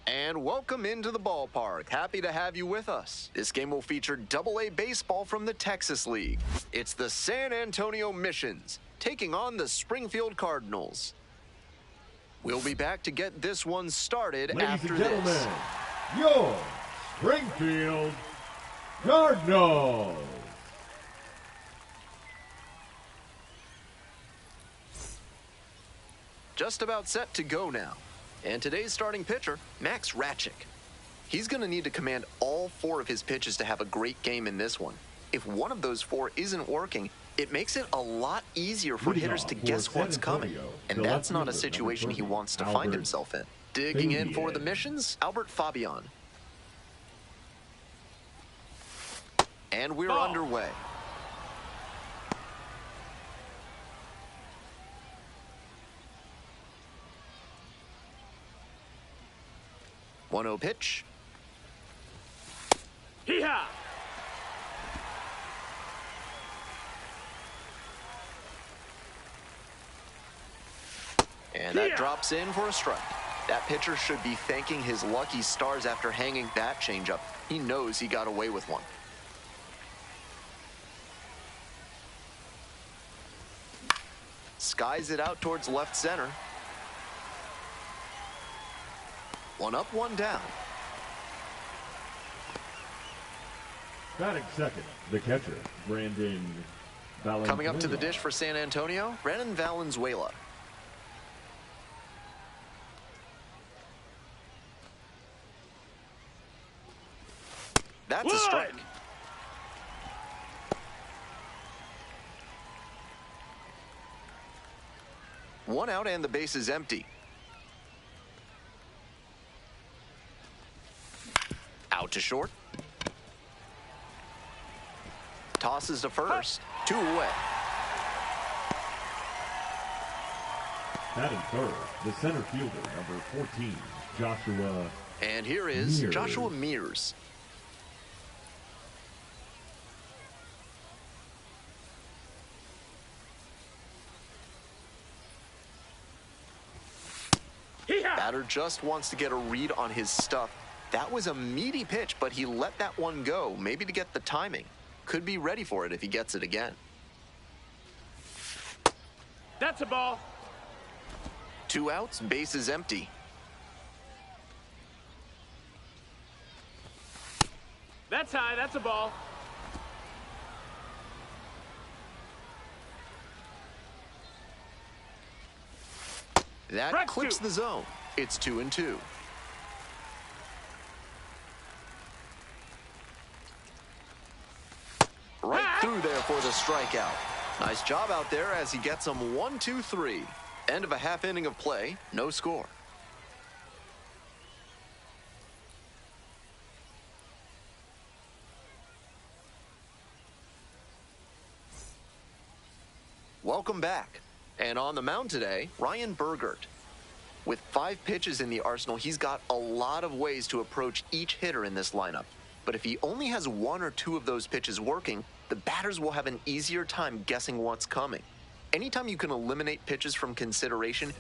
And welcome into the ballpark. Happy to have you with us. This game will feature Double-A baseball from the Texas League. It's the San Antonio Missions taking on the Springfield Cardinals. We'll be back to get this one started after this. Ladies and gentlemen, your Springfield Cardinals. Just about set to go now. And today's starting pitcher, Max Ratchik. He's going to need to command all 4 of his pitches to have a great game in this one. If one of those 4 isn't working, it makes it a lot easier for hitters to guess what's coming. And that's not a situation he wants to find himself in. Digging in for the Missions, Albert Fabian. And we're underway. One-oh pitch. Hee-haw! And that drops in for a strike. That pitcher should be thanking his lucky stars after hanging that changeup. He knows he got away with one. Skies it out towards left center. One up, one down. Batting second, the catcher, Brandon Valenzuela. Coming up to the dish for San Antonio, Brandon Valenzuela. That's a strike. One out and the base is empty. Out to short. Tosses to first. 2 away. Batting third, the center fielder, number 14, Joshua. And here is Mears. Joshua Mears. Batter just wants to get a read on his stuff. That was a meaty pitch, but he let that one go, maybe to get the timing. Could be ready for it if he gets it again. That's a ball. 2 outs, base is empty. That's high, that's a ball. That clips the zone. It's 2-2. Right through there for the strikeout. Nice job out there as he gets him 1-2-3. End of a half inning of play, no score. Welcome back. And on the mound today, Ryan Burgert. With 5 pitches in the arsenal, he's got a lot of ways to approach each hitter in this lineup. But if he only has 1 or 2 of those pitches working, the batters will have an easier time guessing what's coming. Anytime you can eliminate pitches from consideration,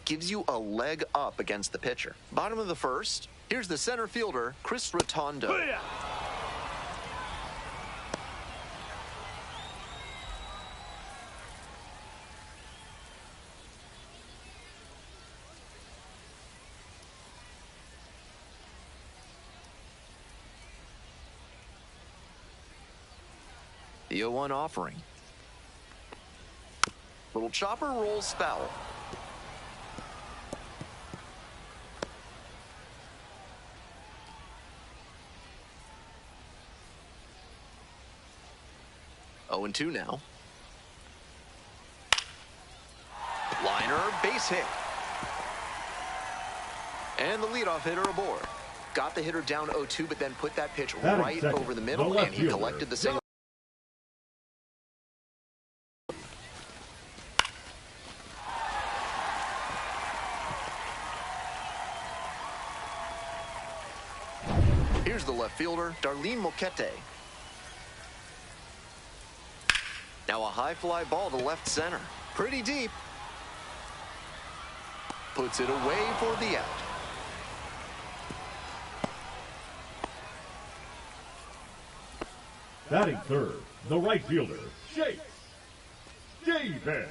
gives you a leg up against the pitcher. Bottom of the first, here's the center fielder, Chris Rotondo. Booyah! The 0-1 offering. Little chopper rolls foul. Oh, and 2 now. Liner, base hit. And the leadoff hitter aboard. Got the hitter down 0-2, but then put that pitch right over the middle, and he collected the single. Here's the left fielder, Darlene Moquete. Now a high fly ball to left center. Pretty deep. Puts it away for the out. Batting third, the right fielder, Chase Davis.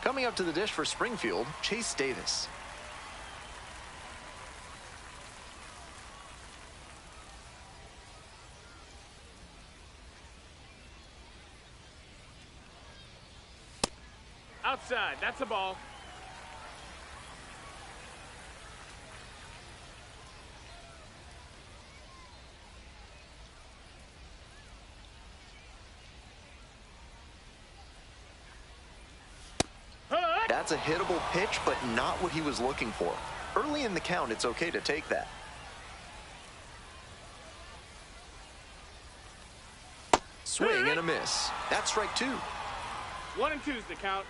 Coming up to the dish for Springfield, Chase Davis. Outside, that's a ball. That's a hittable pitch, but not what he was looking for. Early in the count, it's okay to take that. Swing and a miss. That's strike 2. 1 and 2's the count.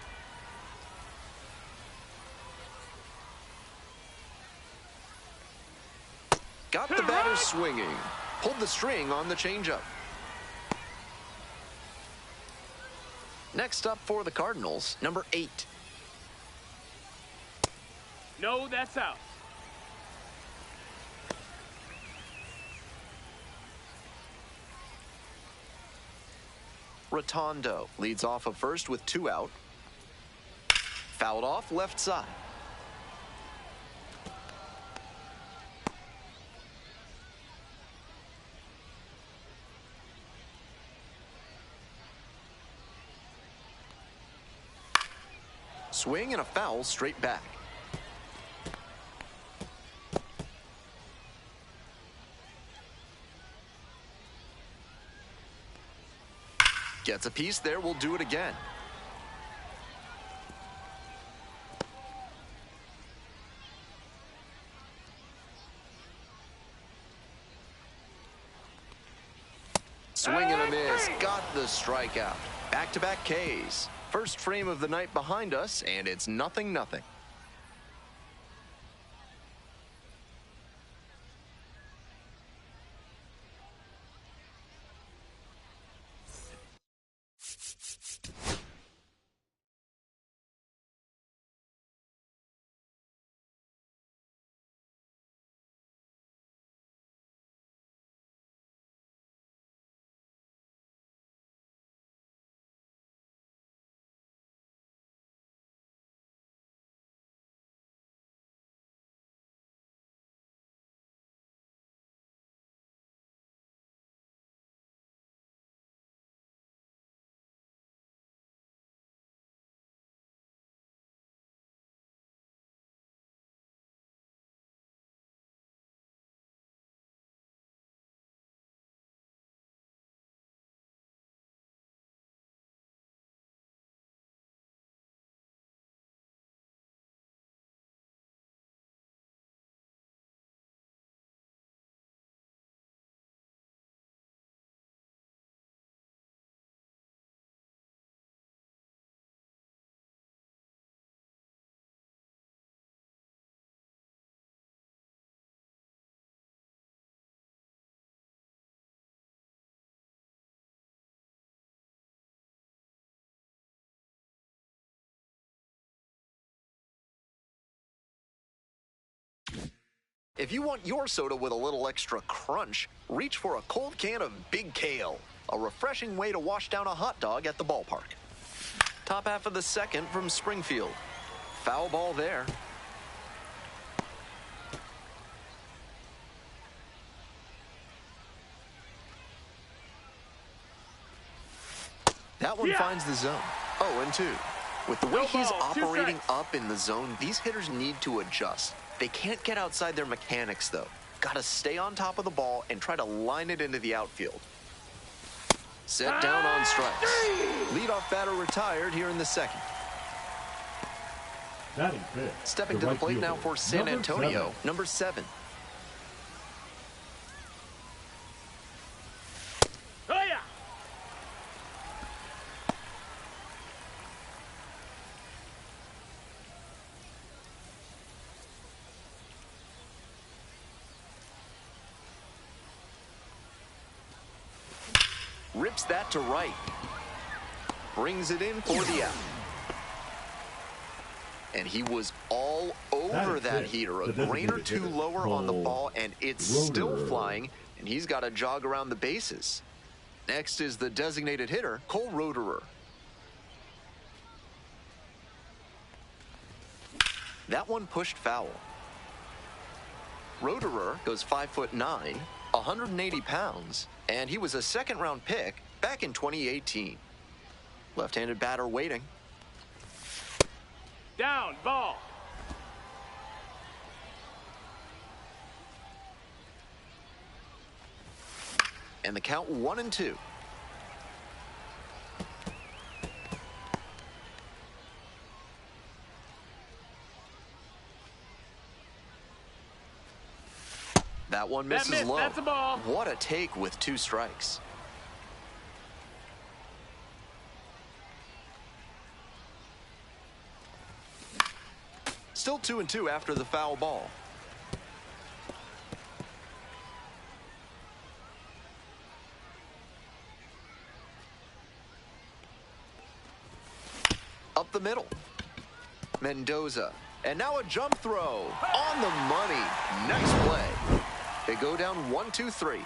Got the batter swinging. Pulled the string on the changeup. Next up for the Cardinals, number 8. No, that's out. Rotondo leads off of first with 2 out. Fouled off left side. Swing and a foul straight back. Gets a piece there, we'll do it again. Swing and a miss, got the strikeout. Back-to-back Ks. First frame of the night behind us, and it's 0-0. If you want your soda with a little extra crunch, reach for a cold can of Big Kale, a refreshing way to wash down a hot dog at the ballpark. Top half of the second from Springfield. Foul ball there. That one finds the zone. 0-2. With the way No he's ball, operating up in the zone, these hitters need to adjust. They can't get outside their mechanics, though. Got to stay on top of the ball and try to line it into the outfield. Set down on strikes. Leadoff batter retired here in the second. Batting fifth, Stepping to the right plate now fielder, for San number Antonio, 7. number 7. Oh, yeah. Rips that to right. Brings it in for the out. And he was all over that heater. A grain or two lower on the ball, and it's still flying, and he's got to jog around the bases. Next is the designated hitter, Cole Roederer. That one pushed foul. Roederer goes 5'9", 180 pounds, and he was a second-round pick back in 2018. Left-handed batter waiting. Down, ball. And the count 1-2. That one misses missed. low. That's a ball. What a take with 2 strikes. Still 2-2 after the foul ball. Up the middle. Mendoza. And now a jump throw. On the money. Nice play. They go down 1-2-3.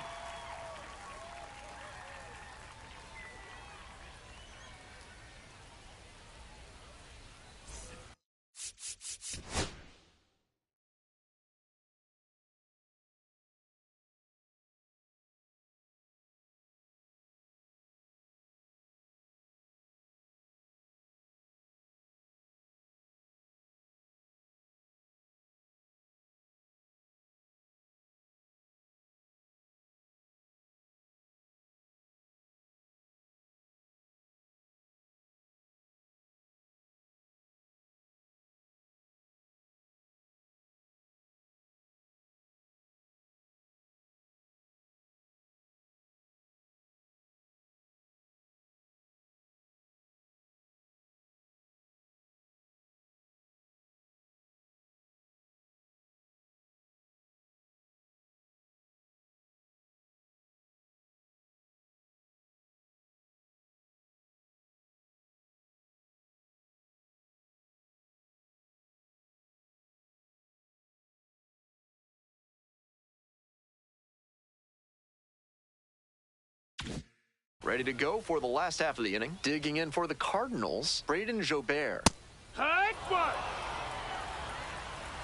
Ready to go for the last half of the inning. Digging in for the Cardinals, Braden Jobert. High one.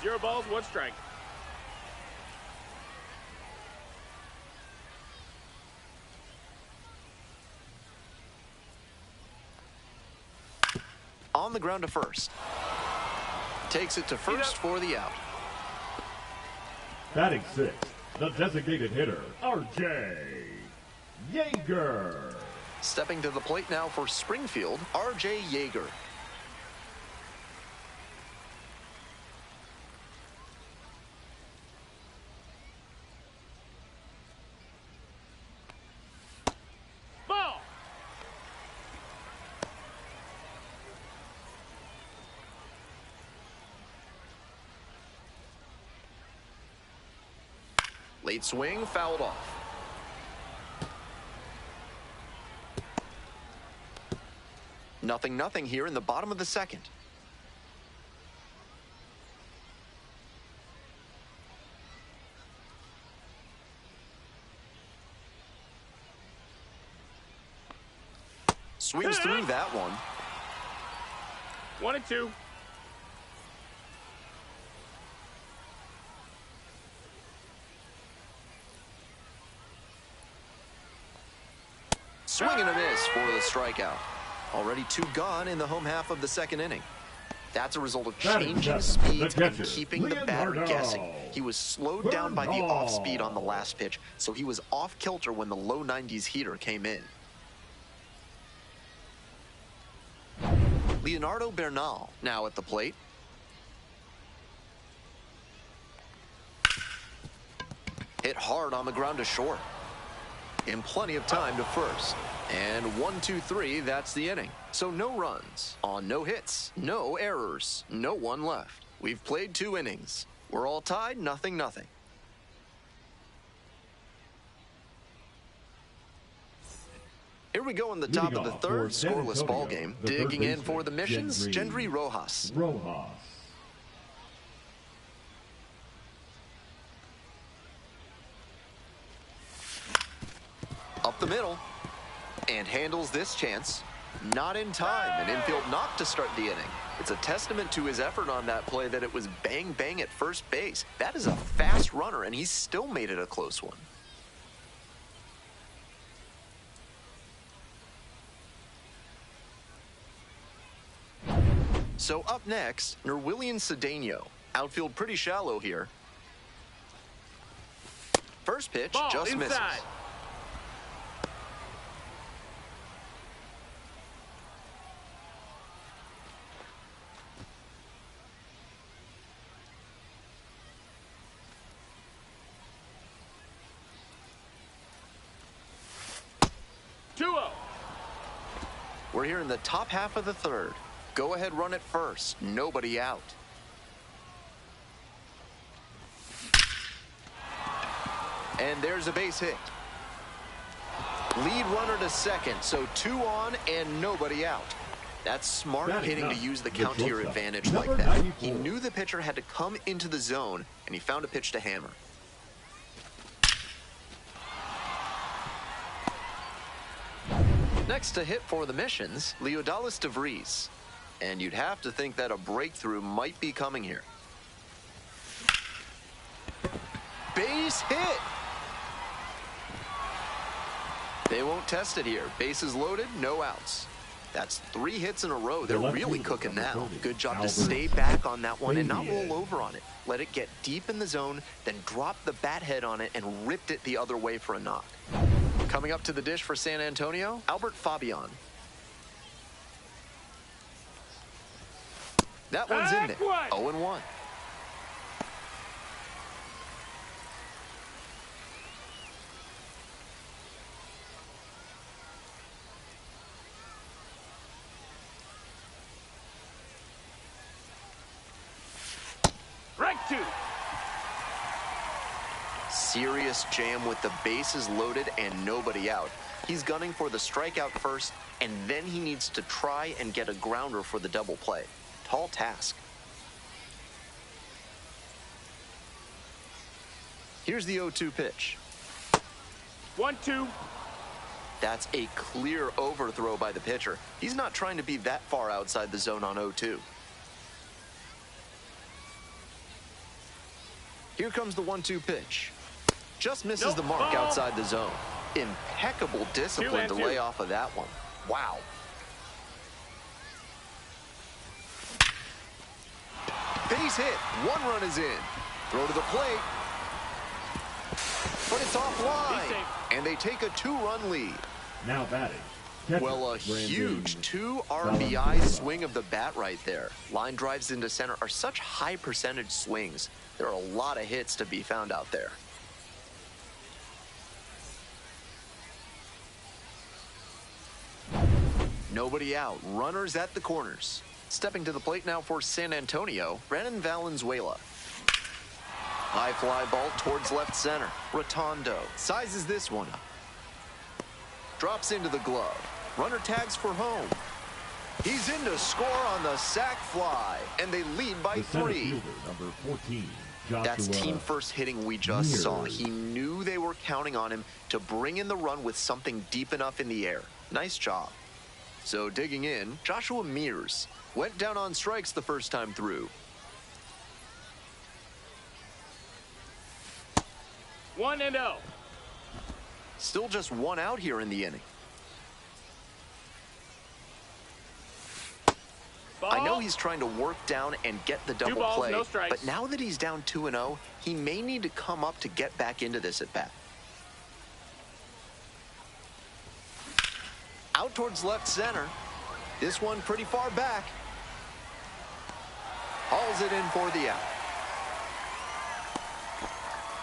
0 balls, 1 strike. On the ground to first. Takes it to first for the out. Batting sixth, the designated hitter, R.J. Yeager. Stepping to the plate now for Springfield, R.J. Yeager. Ball. Late swing, fouled off. Nothing here in the bottom of the second. Swings through that one. 1-2. Swing and a miss for the strikeout. Already 2 gone in the home half of the second inning. That's a result of changing speeds and keeping the batter guessing. He was slowed down by the off-speed on the last pitch, so he was off kilter when the low 90s heater came in. Leonardo Bernal now at the plate. Hit hard on the ground to short. In plenty of time to first. And 1-2-3, that's the inning. So no runs on no hits, no errors, no one left. We've played 2 innings. We're all tied, 0-0. Here we go in the top of the third, scoreless ball game. Digging in for the Missions, Gendry Rojas. Up the middle, and handles this chance. Not in time, an infield knock to start the inning. It's a testament to his effort on that play that it was bang-bang at first base. That is a fast runner, and he still made it a close one. So up next, Nerwillian Cedeno. Outfield pretty shallow here. First pitch Ball just inside. misses. We're here in the top half of the third. Go ahead, run it first. Nobody out. And there's a base hit. Lead runner to second, so 2 on and nobody out. That's smart hitting to use the count to your advantage like that. He knew the pitcher had to come into the zone, and he found a pitch to hammer. Next to hit for the Missions, Leodalis DeVries. And you'd have to think that a breakthrough might be coming here. Base hit! They won't test it here. Bases loaded, no outs. That's 3 hits in a row. They're really cooking now. Good job to stay back on that one and not roll over on it. Let it get deep in the zone, then drop the bat head on it and ripped it the other way for a knock. Coming up to the dish for San Antonio, Albert Fabian. That one's in there. 0-1. Strike 2. Serious jam with the bases loaded and nobody out. He's gunning for the strikeout first, and then he needs to try and get a grounder for the double play. Tall task. Here's the 0-2 pitch. 1-2. That's a clear overthrow by the pitcher. He's not trying to be that far outside the zone on 0-2. Here comes the 1-2 pitch. Just misses the mark outside the zone. Impeccable discipline to lay off of that one. Wow. Base hit. 1 run is in. Throw to the plate. But it's offline. And they take a 2-run lead. Now batting. Well, a huge 2 RBI swing of the bat right there. Line drives into center are such high percentage swings. There are a lot of hits to be found out there. Nobody out. Runners at the corners. Stepping to the plate now for San Antonio, Brandon Valenzuela. High fly ball towards left center. Rotondo sizes this one up. Drops into the glove. Runner tags for home. He's in to score on the sac fly, and they lead by 3. Number 14, That's team first hitting we just saw. He knew they were counting on him to bring in the run with something deep enough in the air. Nice job. So digging in, Joshua Mears went down on strikes the first time through. 1-0. Still just one out here in the inning. Ball. I know he's trying to work down and get the double balls, play, no strikes. but now that he's down 2-0, he may need to come up to get back into this at bat. Out towards left center. This one pretty far back. Hauls it in for the out.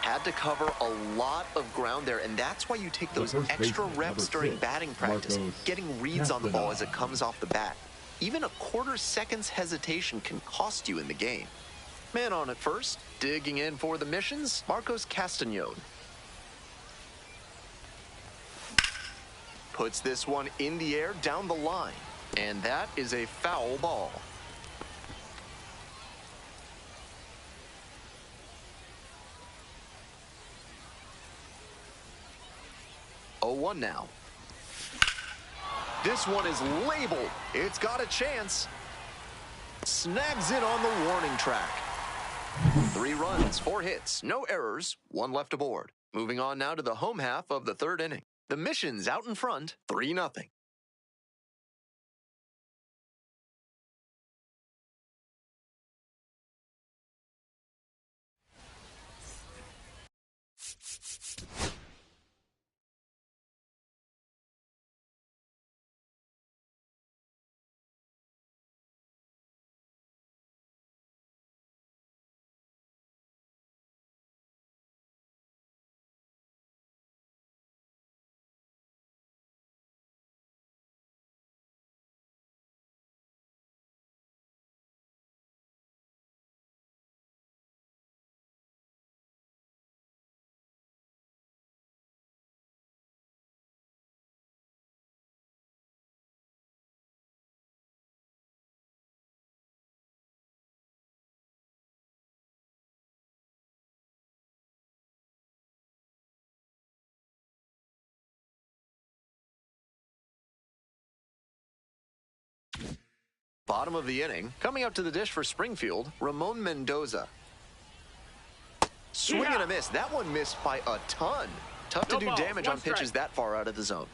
Had to cover a lot of ground there, and that's why you take those extra reps during batting practice, getting reads on the ball as it comes off the bat. Even a quarter second's hesitation can cost you in the game. Man on at first, digging in for the missions, Marcos Castañón. Puts this one in the air down the line, and that is a foul ball. Oh, 1 now. This one is labeled. It's got a chance. Snags it on the warning track. 3 runs, 4 hits, no errors, 1 left aboard. Moving on now to the home half of the 3rd inning. The Mission's out in front, 3-0. Bottom of the inning, coming up to the dish for Springfield, Ramon Mendoza. Swing and a miss. That one missed by a ton. Tough to do damage on pitches that far out of the zone.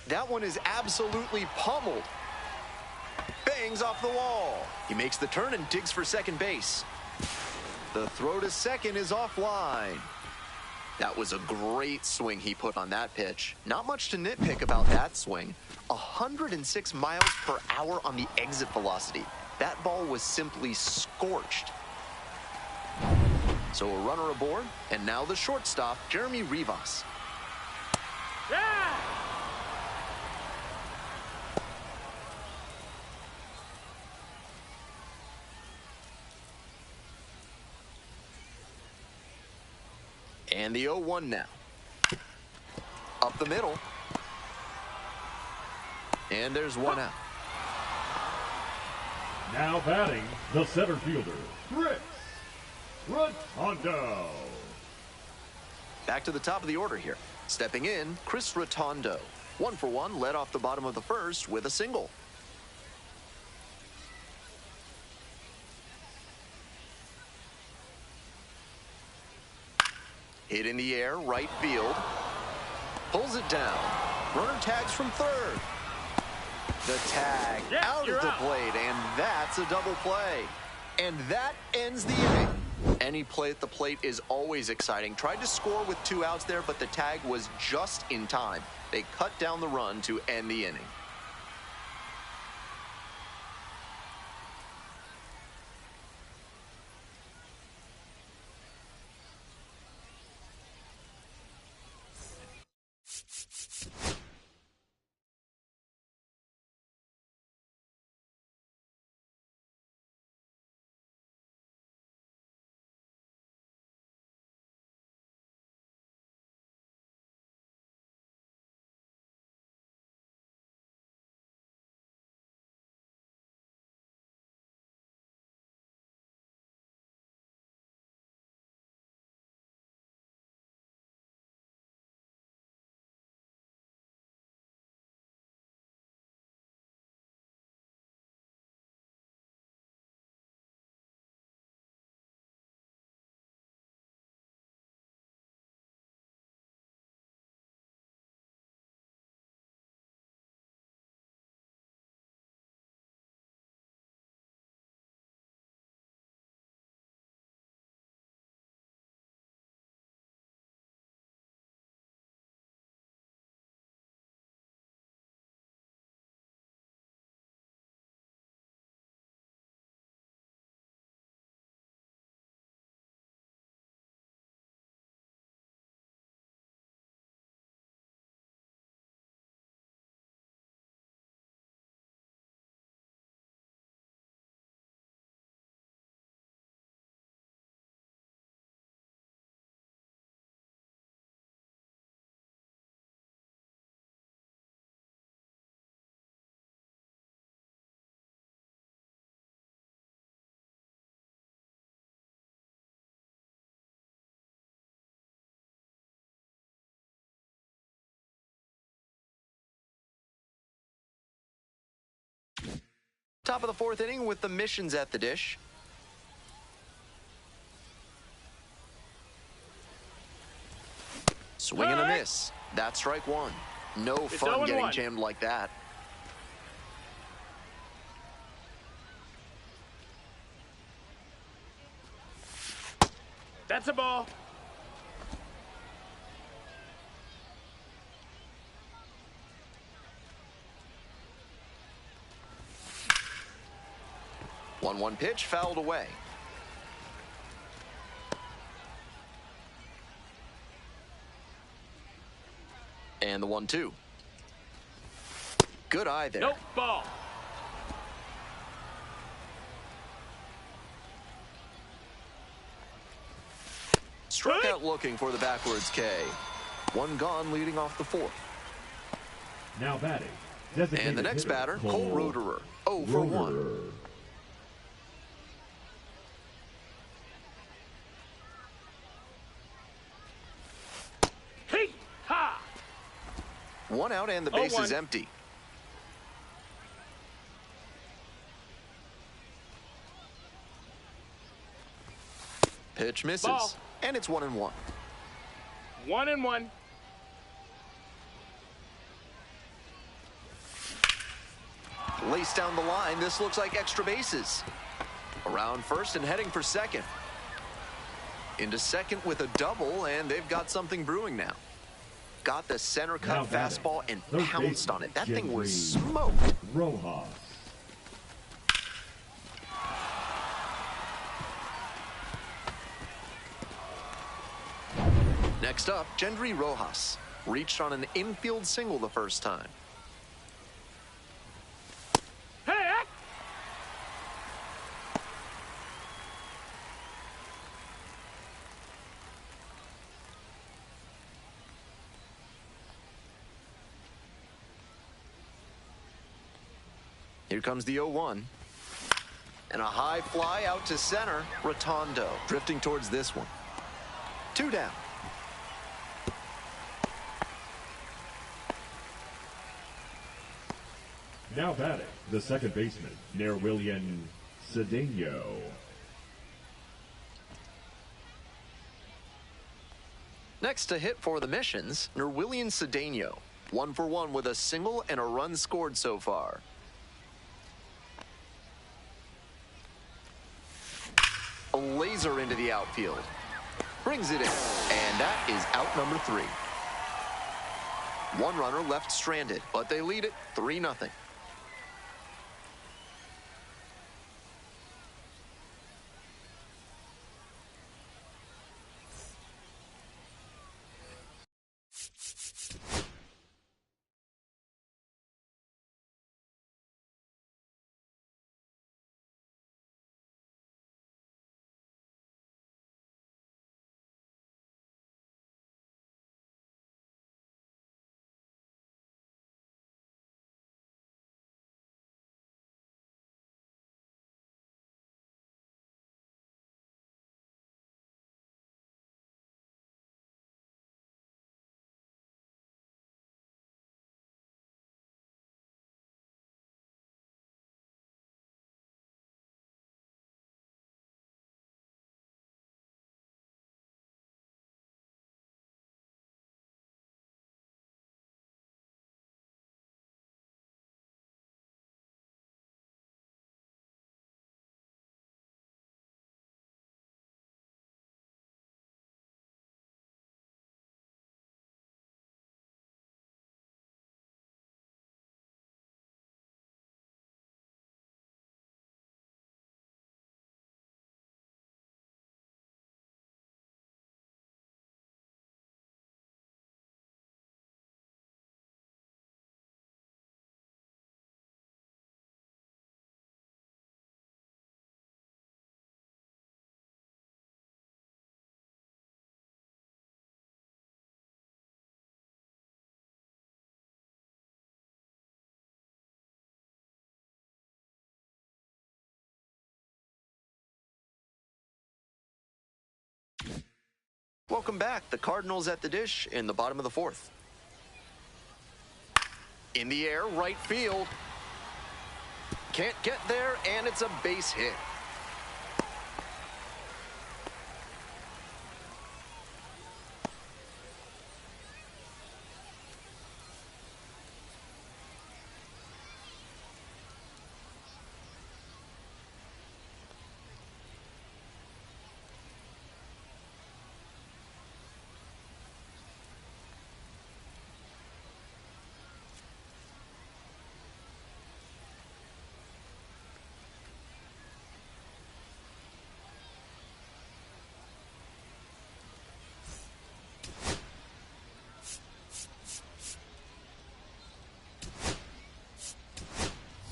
That one is absolutely pummeled. Bangs off the wall. He makes the turn and digs for second base. The throw to second is offline. That was a great swing he put on that pitch. Not much to nitpick about that swing. 106 miles per hour on the exit velocity. That ball was simply scorched. So a runner aboard, and now the shortstop, Jeremy Rivas. Yeah! And the 0-1 now. Up the middle. And there's 1 out. Now batting, the center fielder, Chris Rotundo. Back to the top of the order here. Stepping in, Chris Rotundo. 1 for 1, led off the bottom of the 1st with a single. Hit in the air, right field. Pulls it down. Runner tags from 3rd. The tag out of the plate, and that's a double play. And that ends the inning. Any play at the plate is always exciting. Tried to score with 2 outs there, but the tag was just in time. They cut down the run to end the inning. Top of the fourth inning with the Missions at the dish. Swing and a miss. That's strike one. No fun getting jammed like that. That's a ball. One pitch fouled away. And the 1-2. Good eye there. Nope, ball. Struck out looking for the backwards K. One gone leading off the fourth. Now batting. And the next batter, Cole Roederer. 0 for 1. One out and the base is empty. Pitch misses. Ball. And it's 1-1. 1-1. Laced down the line, this looks like extra bases. Around first and heading for second. Into second with a double, and they've got something brewing now. Got the center cut fastball and pounced on it. That thing was smoked. Rojas. Next up, Gendry Rojas. Reached on an infield single the first time. Hey! Here comes the 0-1. And a high fly out to center. Rotondo drifting towards this one. 2 down. Now batting, the second baseman, Nerwillian Cedeno. Next to hit for the Missions, Nerwillian Cedeno. 1 for 1 with a single and a run scored so far. A laser into the outfield. Brings it in. And that is out number 3. One runner left stranded, but they lead it 3-0. Welcome back. The Cardinals at the dish in the bottom of the fourth. In the air, right field. Can't get there, and it's a base hit.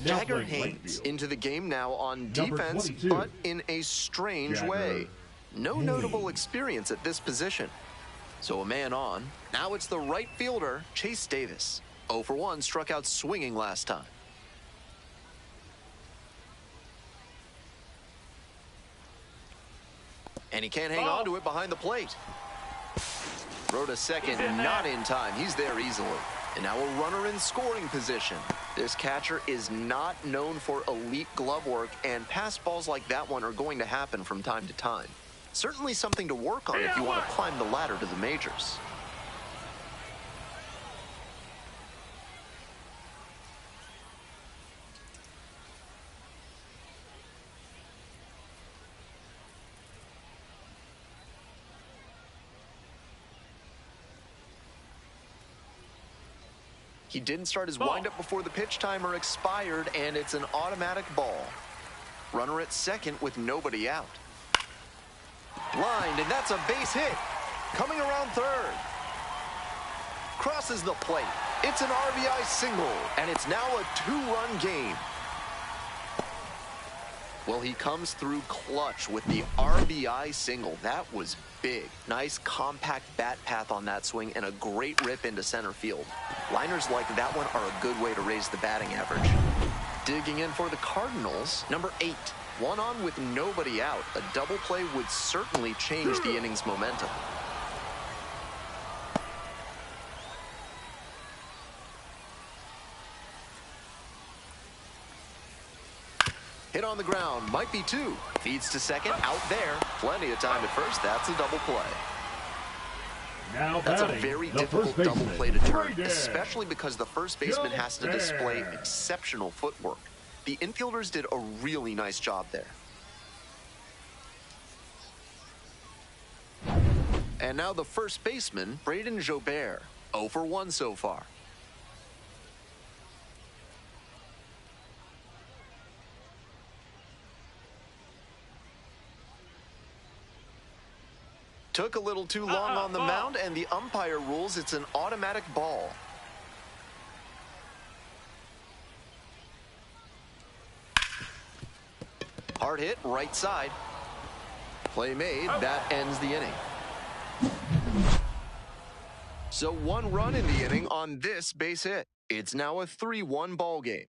Jagger Haynes into the game now on defense, but in a strange way. No notable experience at this position. So a man on. Now it's the right fielder, Chase Davis. 0 for 1, struck out swinging last time. And he can't hang on to it behind the plate. Throw to second, not in time. He's there easily. And now a runner in scoring position. This catcher is not known for elite glove work, and pass balls like that one are going to happen from time to time. Certainly something to work on if you want to climb the ladder to the majors. He didn't start his windup before the pitch timer expired, and it's an automatic ball. Runner at second with nobody out. Blind, and that's a base hit. Coming around third. Crosses the plate. It's an RBI single, and it's now a 2-run game. Well, he comes through clutch with the RBI single. That was big. Nice compact bat path on that swing and a great rip into center field. Liners like that one are a good way to raise the batting average. Digging in for the Cardinals, number 8. 1 on with nobody out. A double play would certainly change the inning's momentum. Hit on the ground, might be 2. Feeds to second, out there. Plenty of time at first. That's a double play. Now that's a very difficult double play to turn, especially because the first baseman has to display exceptional footwork. The infielders did a really nice job there. And now the first baseman, Braden Jobert. 0 for 1 so far. Took a little too long on the mound, and the umpire rules it's an automatic ball. Hard hit, right side. Play made, that ends the inning. So 1 run in the inning on this base hit. It's now a 3-1 ball game.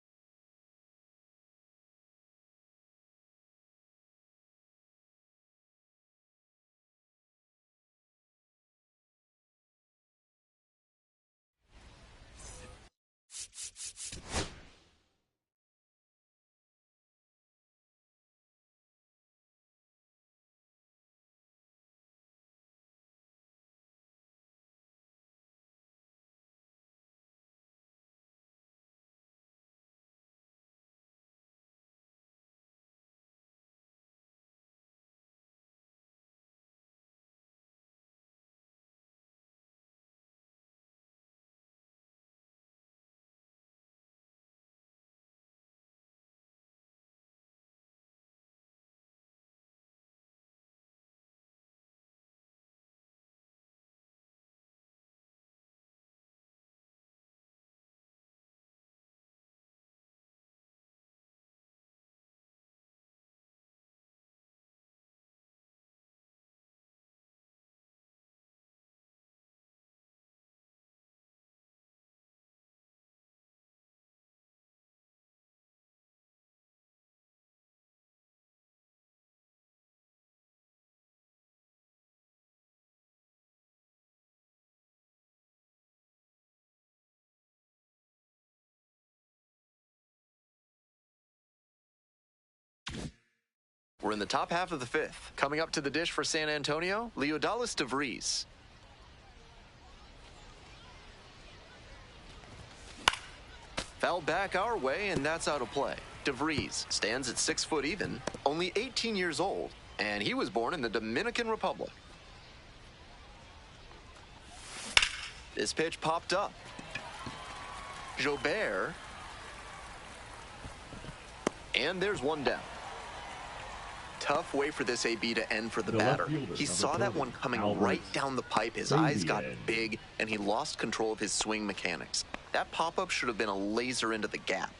We're in the top half of the fifth. Coming up to the dish for San Antonio, Leodalis DeVries. Foul back our way, and that's out of play. DeVries stands at 6 foot even, only 18 years old, and he was born in the Dominican Republic. This pitch popped up. Jobert. And there's one down. Tough way for this AB to end for the batter. He saw that one coming right down the pipe. His eyes got big, and he lost control of his swing mechanics. That pop-up should have been a laser into the gap.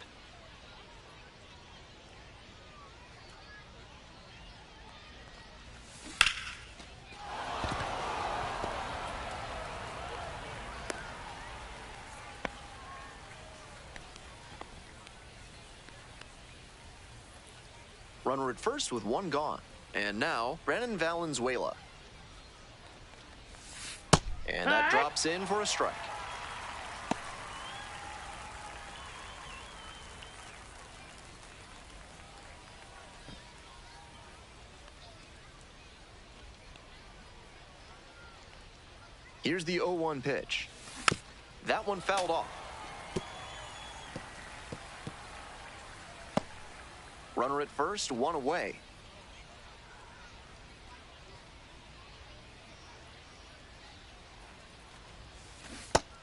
Runner at first with one gone. And now, Brandon Valenzuela. And that drops in for a strike. Here's the 0-1 pitch. That one fouled off. Runner at first, one away.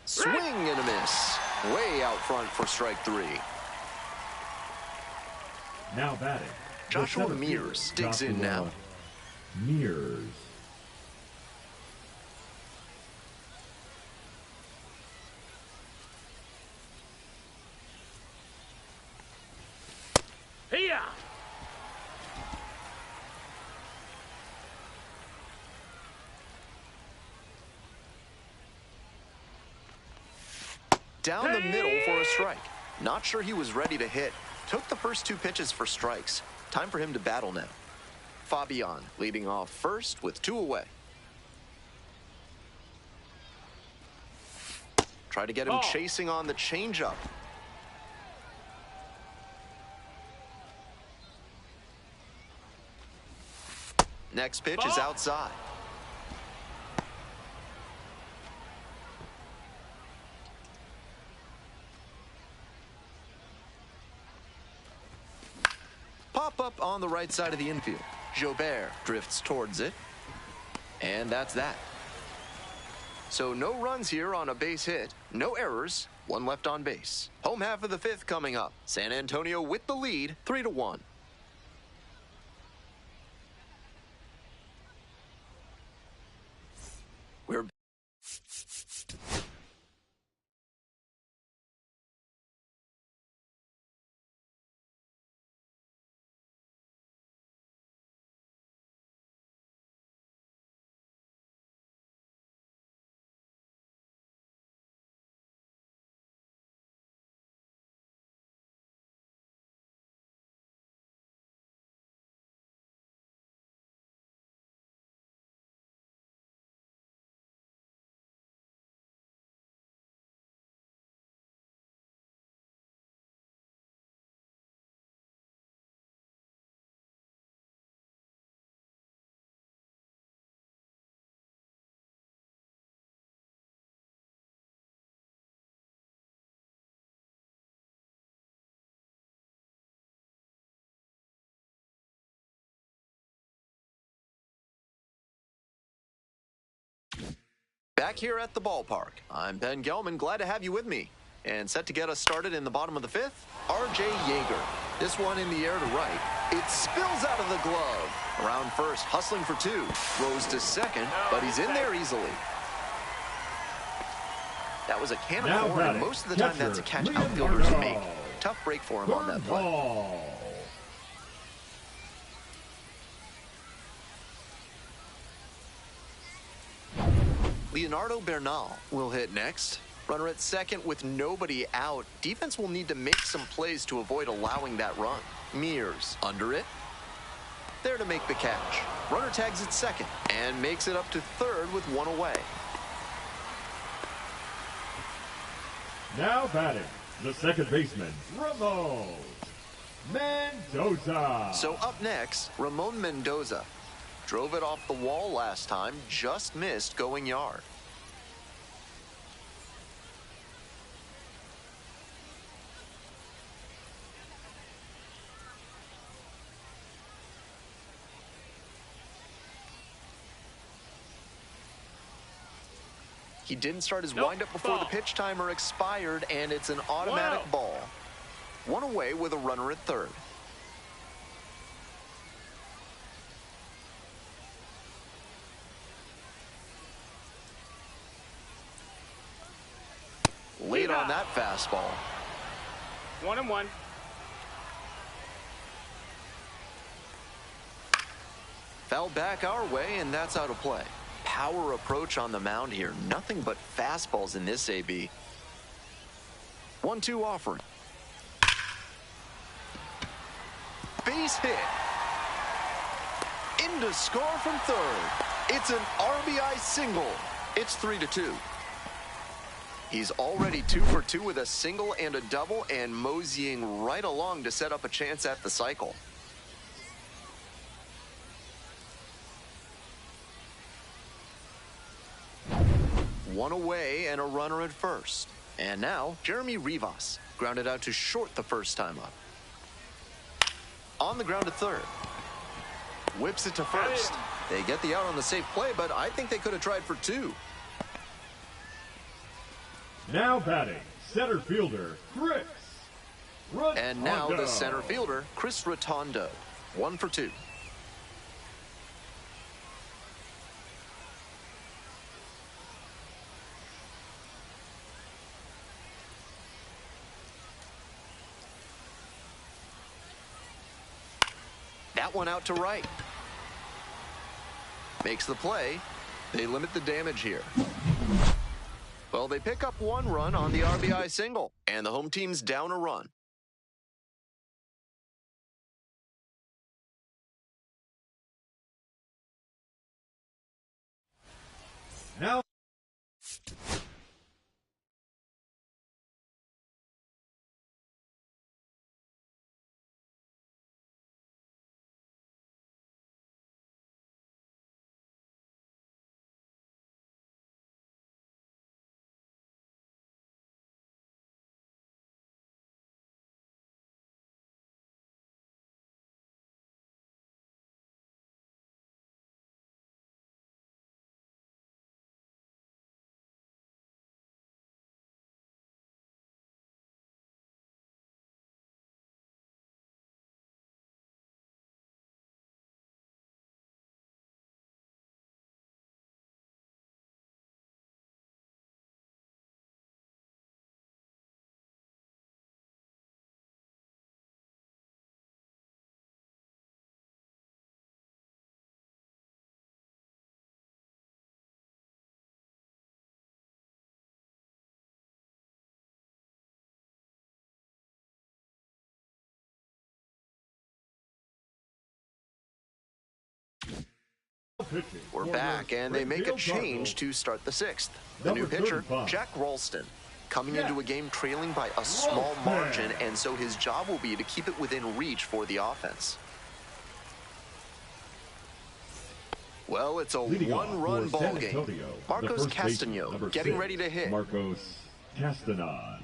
Swing and a miss. Way out front for strike 3. Now batting, Joshua Mears digs in now. Mears. Here. Down the middle for a strike. Not sure he was ready to hit. Took the first 2 pitches for strikes. Time for him to battle now. Fabian leading off first with 2 away. Try to get him chasing on the changeup. Next pitch is outside. Pop up on the right side of the infield. Jobert drifts towards it. And that's that. So no runs here on a base hit. No errors. 1 left on base. Home half of the 5th coming up. San Antonio with the lead, 3-1. We're back here at the ballpark. I'm Ben Gelman, glad to have you with me. And set to get us started in the bottom of the 5th, R.J. Yeager. This one in the air to right. It spills out of the glove. Around first, hustling for 2. Throws to second, but he's in there easily. That was a cannon corner, and most of the time that's a catch outfielders make. Tough break for him on that play. Leonardo Bernal will hit next. Runner at second with nobody out. Defense will need to make some plays to avoid allowing that run. Mears under it. There to make the catch. Runner tags at second and makes it up to third with 1 away. Now batting, the second baseman, Ramos. Mendoza. So up next, Ramon Mendoza. Drove it off the wall last time, just missed going yard. He didn't start his windup before the pitch timer expired, and it's an automatic ball. One away with a runner at third. Late on that fastball. 1-1. Foul back our way, and that's out of play. Power approach on the mound here. Nothing but fastballs in this AB. 1-2 offering. Base hit. In to score from third. It's an RBI single. It's 3-2. He's already 2 for 2 with a single and a double, and moseying right along to set up a chance at the cycle. One away and a runner at first. And now, Jeremy Rivas grounded out to short the first time up. On the ground to third. Whips it to first. They get the out on the safe play, but I think they could have tried for 2. Now batting, center fielder, Chris Rotundo. And now the center fielder, Chris Rotundo. 1 for 2. That one out to right. Makes the play. They limit the damage here. Well, they pick up 1 run on the RBI single, and the home team's down a run. Now We're back, and they make a change to start the 6th. The new pitcher, Jack Ralston, coming into a game trailing by a small margin, and so his job will be to keep it within reach for the offense. Well, it's a 1-run ball game. Marcos Castano getting ready to hit. Marcos Castanon.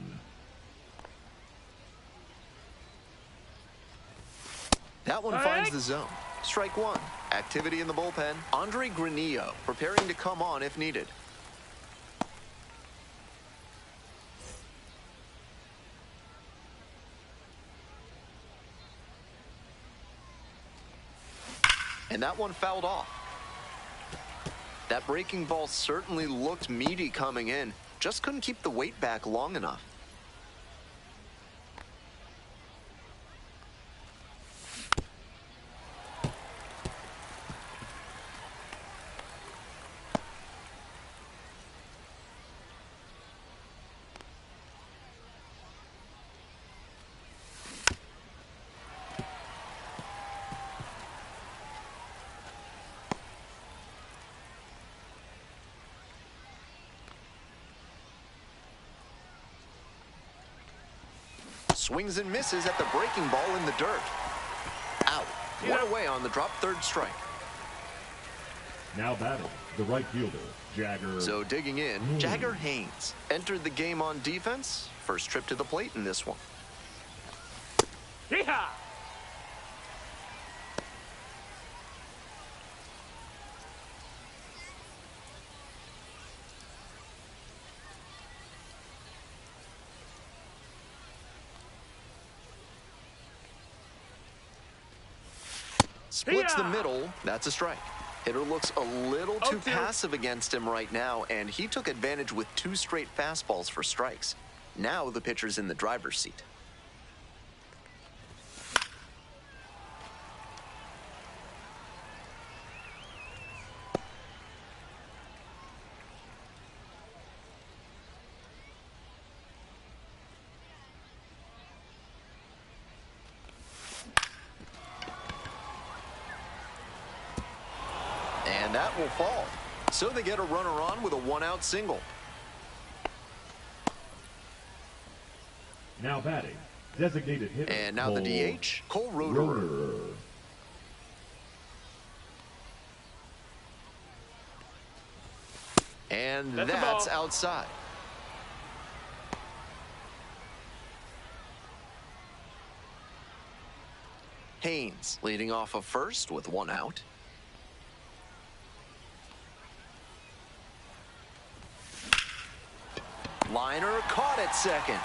That one finds the zone. Strike 1. Activity in the bullpen. Andre Granillo preparing to come on if needed. And that one fouled off. That breaking ball certainly looked meaty coming in. Just couldn't keep the weight back long enough. Swings and misses at the breaking ball in the dirt. Out. One away on the drop, third strike. Now batting, the right fielder, Jagger. So digging in, Jagger Haynes entered the game on defense. First trip to the plate in this one. Yeehaw! Splits the middle. That's a strike. Hitter looks a little too 0-2. passive against him right now, and he took advantage with 2 straight fastballs for strikes. Now the pitcher's in the driver's seat. And that will fall. So they get a runner on with a 1-out single. Now batting, designated hitter. And now the DH, Cole Roederer. And that's outside. Haynes leading off of first with 1 out. Liner caught at second.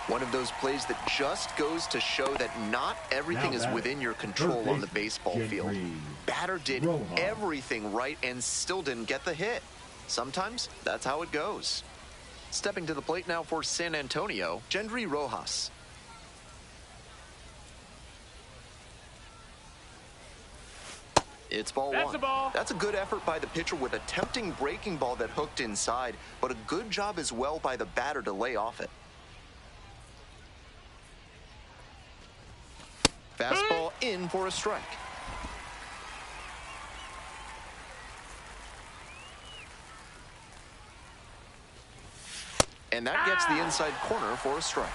One of those plays that just goes to show that not everything is within your control on the baseball field. Batter did everything right and still didn't get the hit. Sometimes that's how it goes. Stepping to the plate now for San Antonio, Gendry Rojas. It's ball That's one. a ball. That's a good effort by the pitcher with a tempting breaking ball that hooked inside, but a good job as well by the batter to lay off it. Fastball in for a strike. And that gets the inside corner for a strike.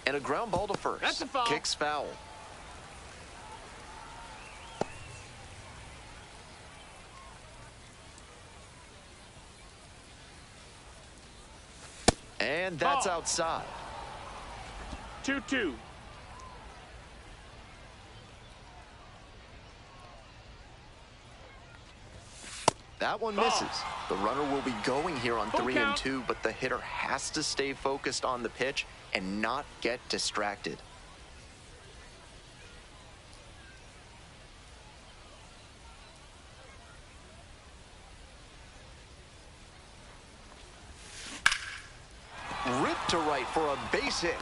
And a ground ball to first. That's a foul. Kicks foul. And that's outside. 2-2. That one misses. The runner will be going here on Full 3 count. and 2, but the hitter has to stay focused on the pitch and not get distracted. Ripped to right for a base hit.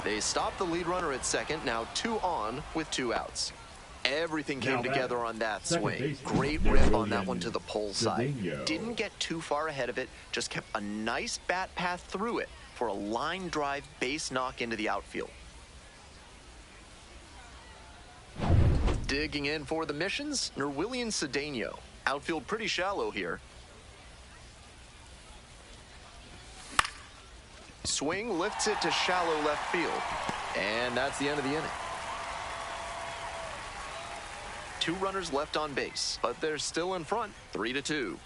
They stop the lead runner at second, now 2 on with 2 outs. Everything came together on that swing. Great rip on that one to the pole side. Didn't get too far ahead of it, just kept a nice bat path through it for a line drive base knock into the outfield. Digging in for the missions, Nerwillian Cedeno. Outfield pretty shallow here. Swing lifts it to shallow left field. And that's the end of the inning. 2 runners left on base, but they're still in front, 3-2.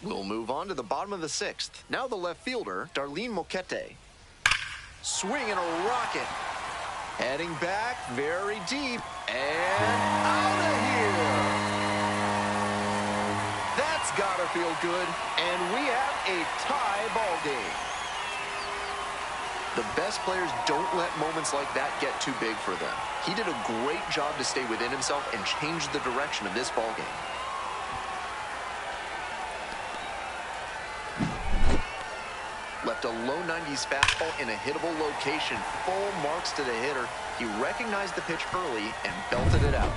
We'll move on to the bottom of the 6th. Now the left fielder, Darlene Moquete. Swing and a rocket. Heading back very deep and out of here. That's gotta feel good. And we have a tie ball game. The best players don't let moments like that get too big for them. He did a great job to stay within himself and change the direction of this ball game. Left a low 90s fastball in a hittable location. Full marks to the hitter. He recognized the pitch early and belted it out.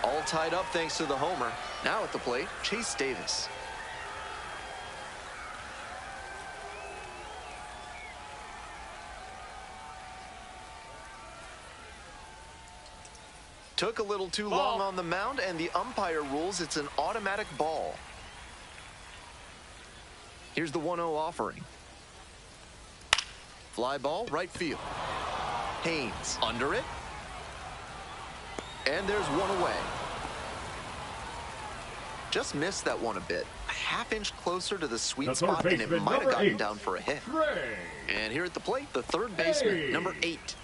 All tied up thanks to the homer. Now at the plate, Chase Davis. Took a little too long on the mound, and the umpire rules it's an automatic ball. Here's the 1-0 offering. Fly ball, right field. Haynes under it. And there's one away. Just missed that one a bit. A half-inch closer to the sweet spot, and it might have gotten down for a hit. And here at the plate, the third baseman, number 8.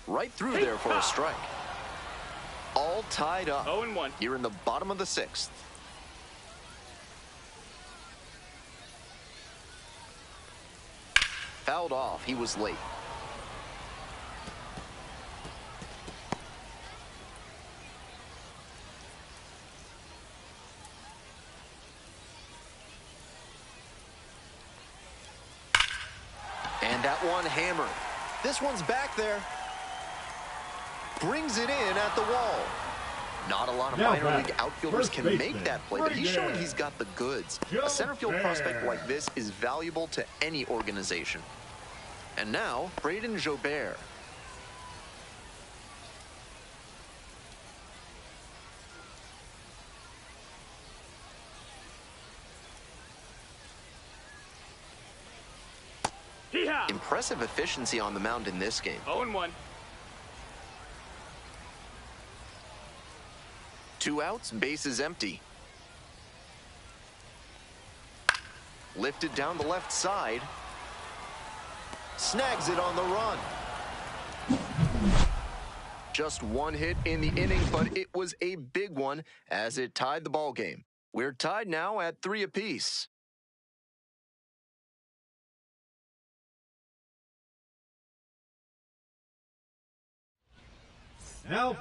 Right through there for a strike. All tied up. 0-1. Here in the bottom of the 6th. Fouled off. He was late. And that one hammered. This one's back there. Brings it in at the wall. Not a lot of minor league outfielders can make that play, but he's showing he's got the goods. A center field prospect like this is valuable to any organization. And now, Braden Jobert. Impressive efficiency on the mound in this game. 0-1. 2 outs, bases empty. Lifted down the left side. Snags it on the run. Just one hit in the inning, but it was a big one as it tied the ball game. We're tied now at 3 apiece. Now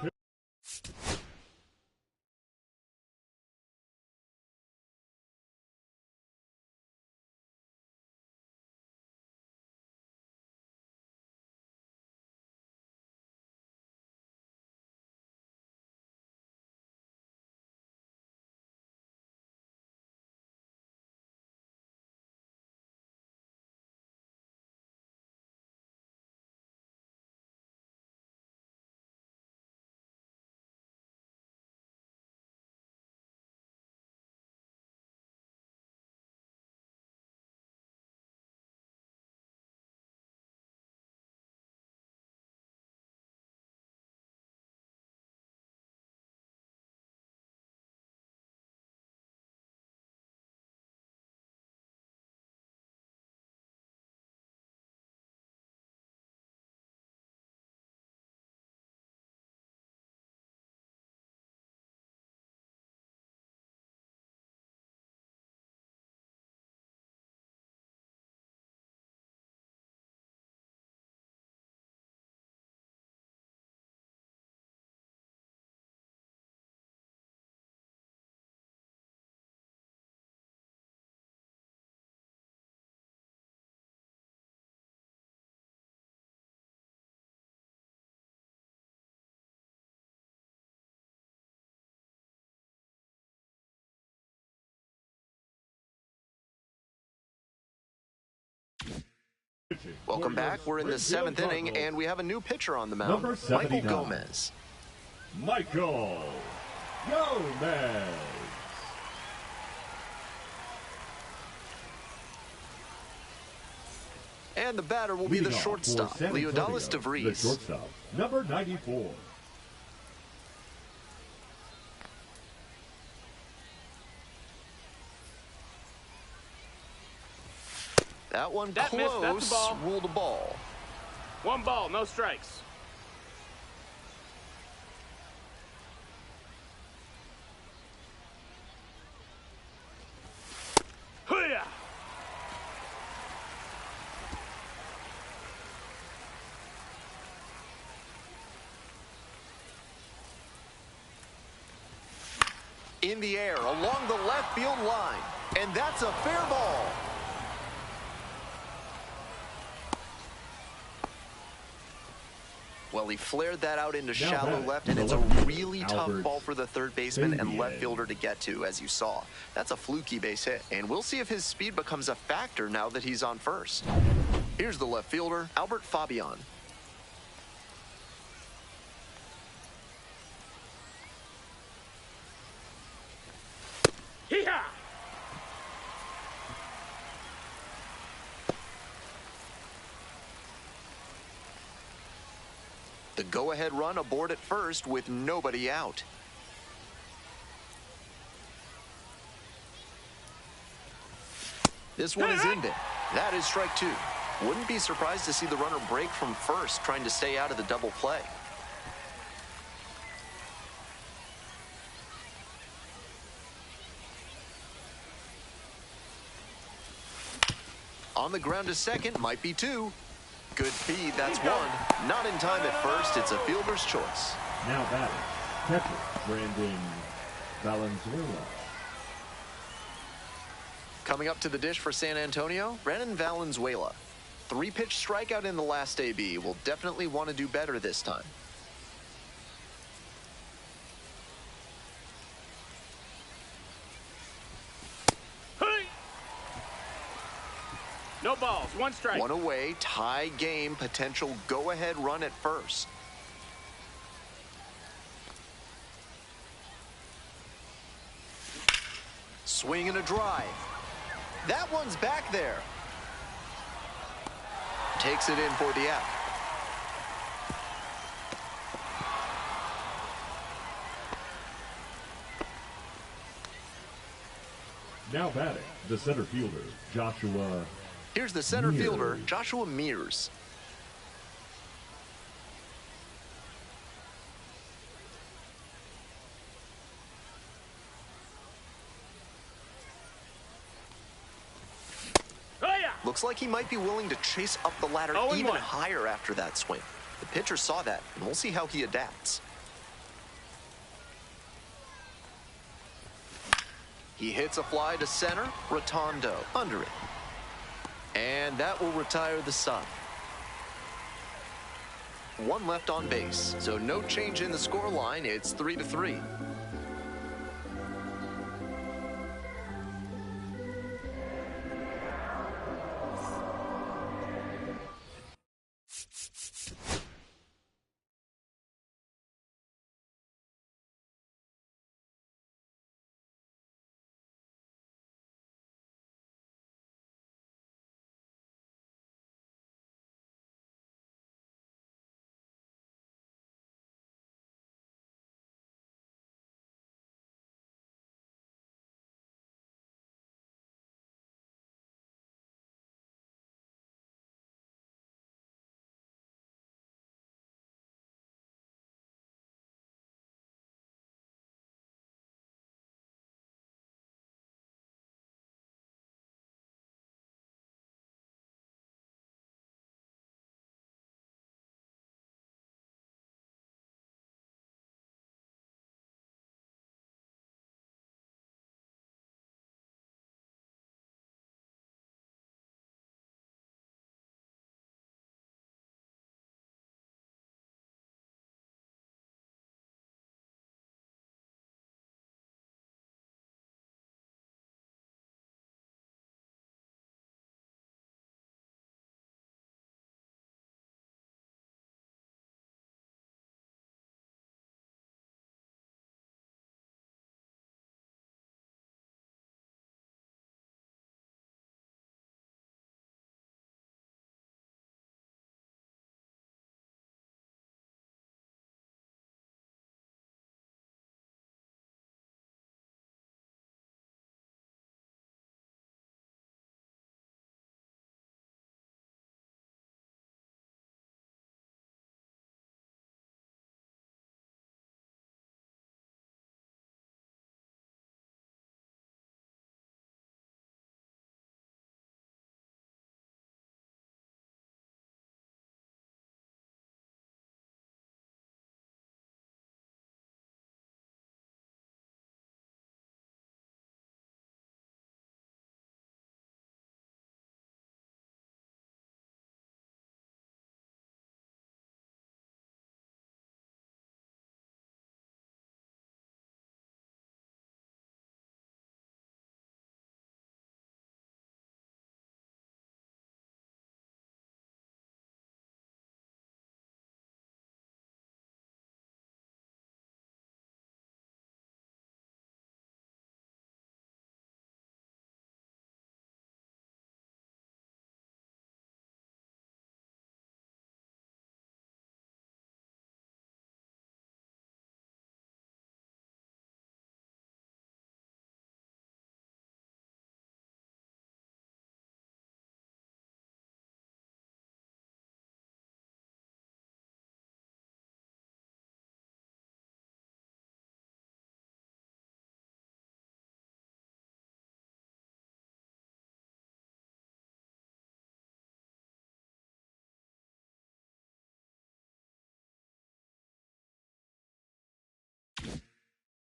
Welcome back. We're in the 7th inning, and we have a new pitcher on the mound, Michael Gomez. Michael Gomez. And the batter will be the Leading off for shortstop, San Antonio, Leodalis the DeVries. shortstop, number 94. That one That close, missed. That's a ball. ruled a ball. 1 ball, no strikes. Hoo-yah! In the air, along the left field line. And that's a fair ball. Well, he flared that out into shallow batting, left, and the it's a left fielder, really tough Albert ball for the third baseman and Springfield. left fielder to get to, as you saw. That's a fluky base hit, and we'll see if his speed becomes a factor now that he's on first. Here's the left fielder, Albert Fabian. Hee-haw! The go-ahead run aboard at first with nobody out. This one is in there. That is strike 2. Wouldn't be surprised to see the runner break from first, trying to stay out of the double play. On the ground to second, might be 2. Good feed, that's 1. Not in time at first, it's a fielder's choice. Now batting, catcher Brandon Valenzuela. Coming up to the dish for San Antonio, Brandon Valenzuela. 3-pitch strikeout in the last AB. Will definitely want to do better this time. Hey! No balls, 1 strike. 1 away, tie game, potential go-ahead run at first. Swing and a drive. That one's back there. Takes it in for the out. Now batting, the center fielder, Joshua. Here's the center Mears. fielder, Joshua Mears. Hoo-yah! Looks like he might be willing to chase up the ladder 0-1. even higher after that swing. The pitcher saw that, and we'll see how he adapts. He hits a fly to center, Rotondo under it. And that will retire the side. 1 left on base, so no change in the score line. It's 3-3.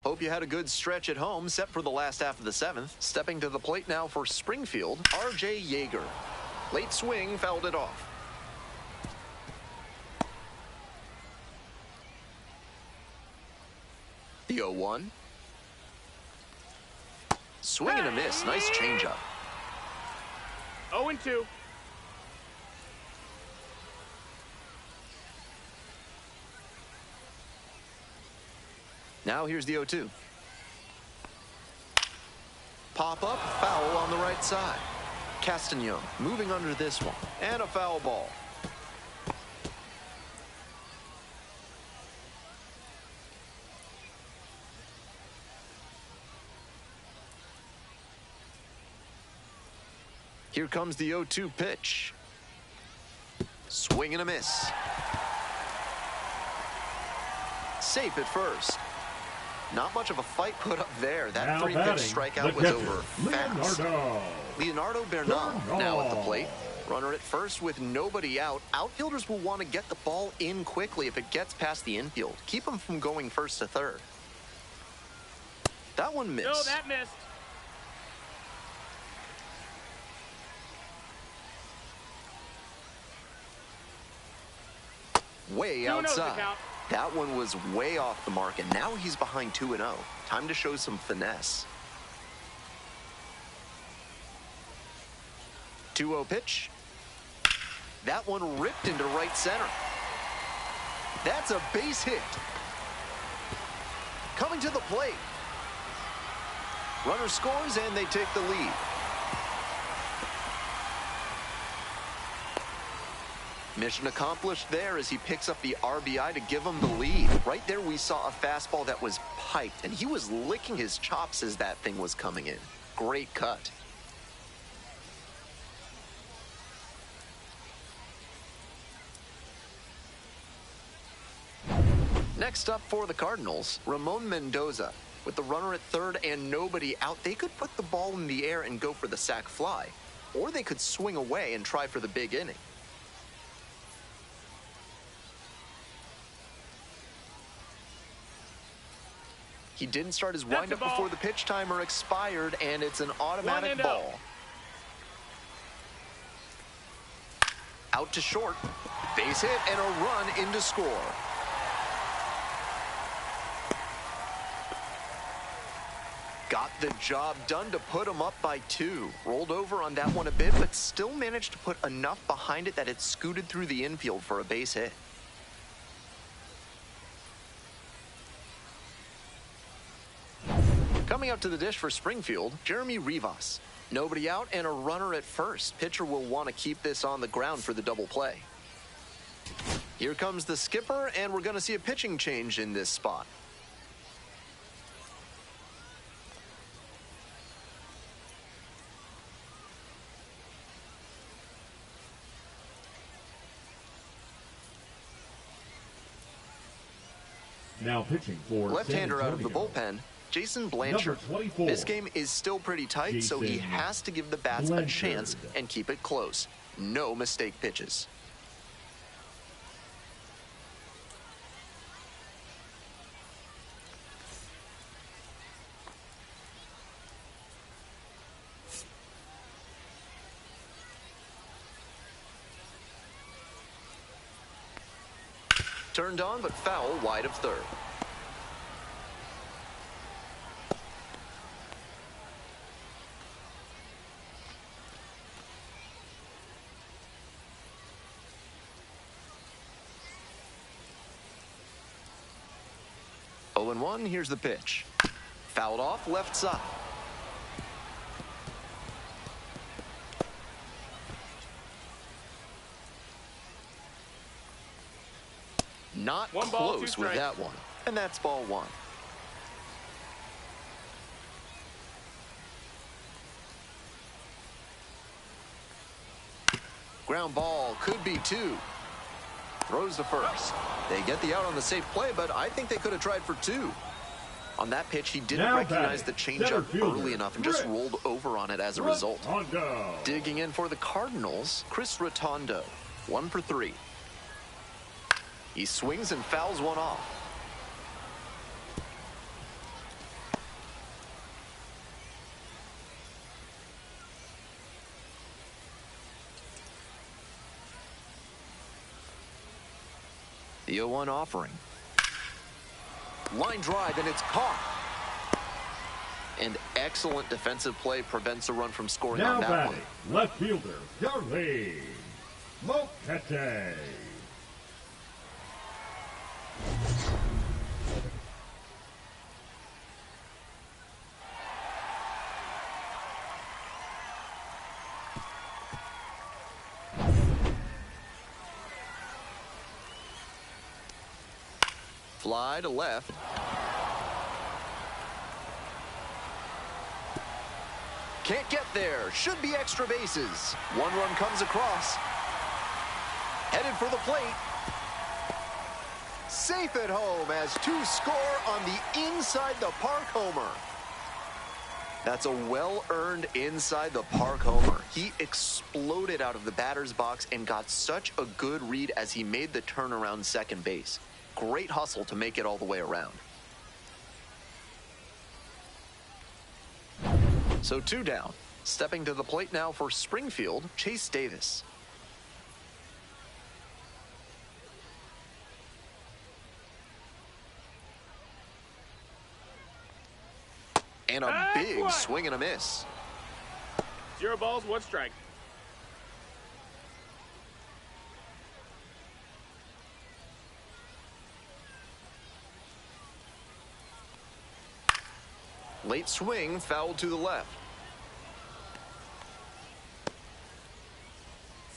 Hope you had a good stretch at home, set for the last half of the 7th. Stepping to the plate now for Springfield, R.J. Yeager. Late swing, fouled it off. The 0-1. Swing and a miss. Nice changeup. 0-2. Now here's the 0-2. Pop up, foul on the right side. Castagnon moving under this one. And a foul ball. Here comes the 0-2 pitch. Swing and a miss. Safe at first. Not much of a fight put up there. That three-pitch strikeout was over fast. Leonardo Bernal now at the plate. Runner at first with nobody out. Outfielders will want to get the ball in quickly if it gets past the infield. Keep them from going first to third. That one missed. No, that missed. Way outside. That one was way off the mark, and now he's behind 2-0. Time to show some finesse. 2-0 pitch. That one ripped into right center. That's a base hit. Coming to the plate. Runner scores, and they take the lead. Mission accomplished there as he picks up the RBI to give him the lead. Right there we saw a fastball that was piped, and he was licking his chops as that thing was coming in. Great cut. Next up for the Cardinals, Ramon Mendoza. With the runner at third and nobody out, they could put the ball in the air and go for the sac fly, or they could swing away and try for the big inning. He didn't start his windup before the pitch timer expired, and it's an automatic ball. Out to short. Base hit and a run in to score. Got the job done to put him up by 2. Rolled over on that one a bit, but still managed to put enough behind it that it scooted through the infield for a base hit. Coming up to the dish for Springfield, Jeremy Rivas. Nobody out and a runner at first. Pitcher will want to keep this on the ground for the double play. Here comes the skipper, and we're going to see a pitching change in this spot. Now pitching for left-hander out of the bullpen, Jason Blanchard. This game is still pretty tight, so he has to give the bats a chance and keep it close. No mistake pitches. Turned on, but foul wide of third. Oh and 1, here's the pitch. Fouled off left side. Not close with that one. And that's ball 1. Ground ball could be 2. Throws to first. They get the out on the safe play, but I think they could have tried for 2. On that pitch, he didn't recognize the changeup early enough and just rolled over on it as a result. Digging in for the Cardinals, Chris Rotondo. 1 for 3. He swings and fouls one off. The 0-1 offering. Line drive, and it's caught. And excellent defensive play prevents a run from scoring Now on that batting, one. left fielder, Darlene Mokete. Fly to left. Can't get there. Should be extra bases. One run comes across. Headed for the plate. Safe at home as two score on the inside the park homer. That's a well-earned inside the park homer. He exploded out of the batter's box and got such a good read as he made the turn around second base. Great hustle to make it all the way around. So 2 down. Stepping to the plate now for Springfield, Chase Davis. And a big swing and a miss. 0 balls, 1 strike. Late swing, fouled to the left.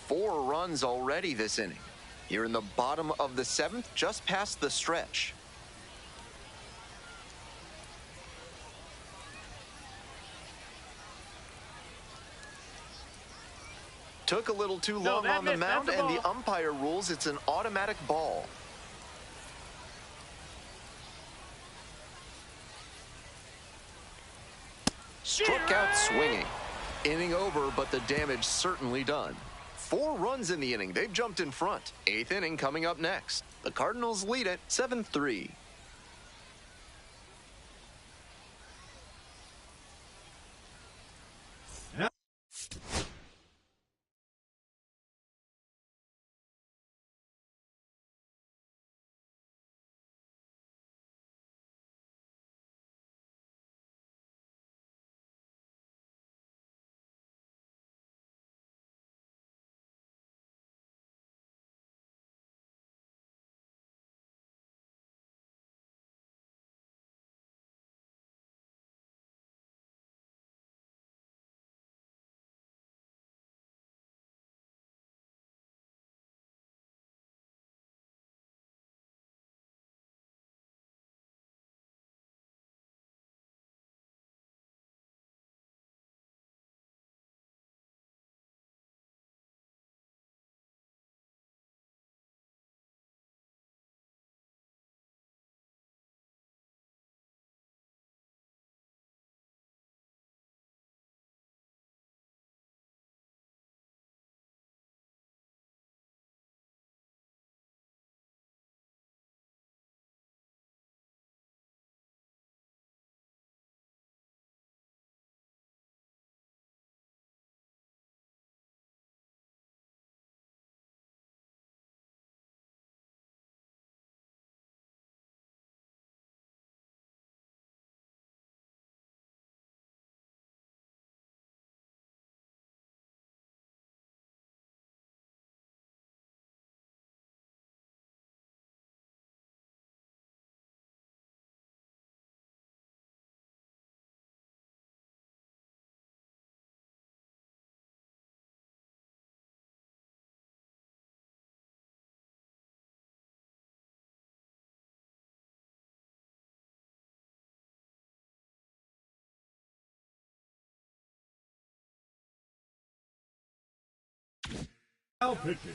4 runs already this inning. Here in the bottom of the 7th, just past the stretch. Took a little too long on the mound, and the umpire rules it's an automatic ball. Struck out swinging. Inning over, but the damage certainly done. 4 runs in the inning. They've jumped in front. 8th inning coming up next. The Cardinals lead it 7-3.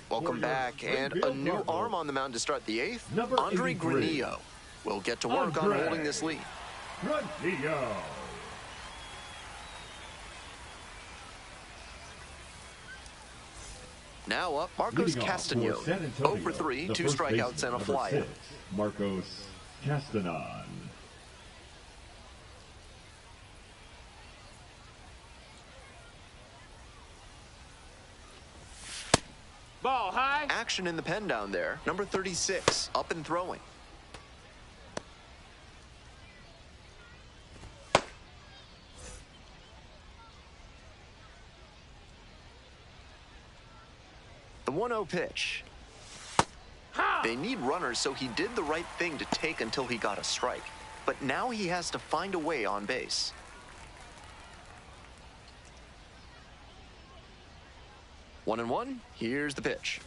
Welcome back, and a new arm on the mound to start the 8th. Andre Granillo will get to work on holding this lead. Granillo. Now up, Marcos Castañón. 0 for 3, 2 strikeouts and a flyout. Marcos Castañón. Ball high. action in the pen down there. Number 36, up and throwing. The 1-0 pitch. They need runners, so he did the right thing to take until he got a strike. But now he has to find a way on base. One and one. Here's the pitch.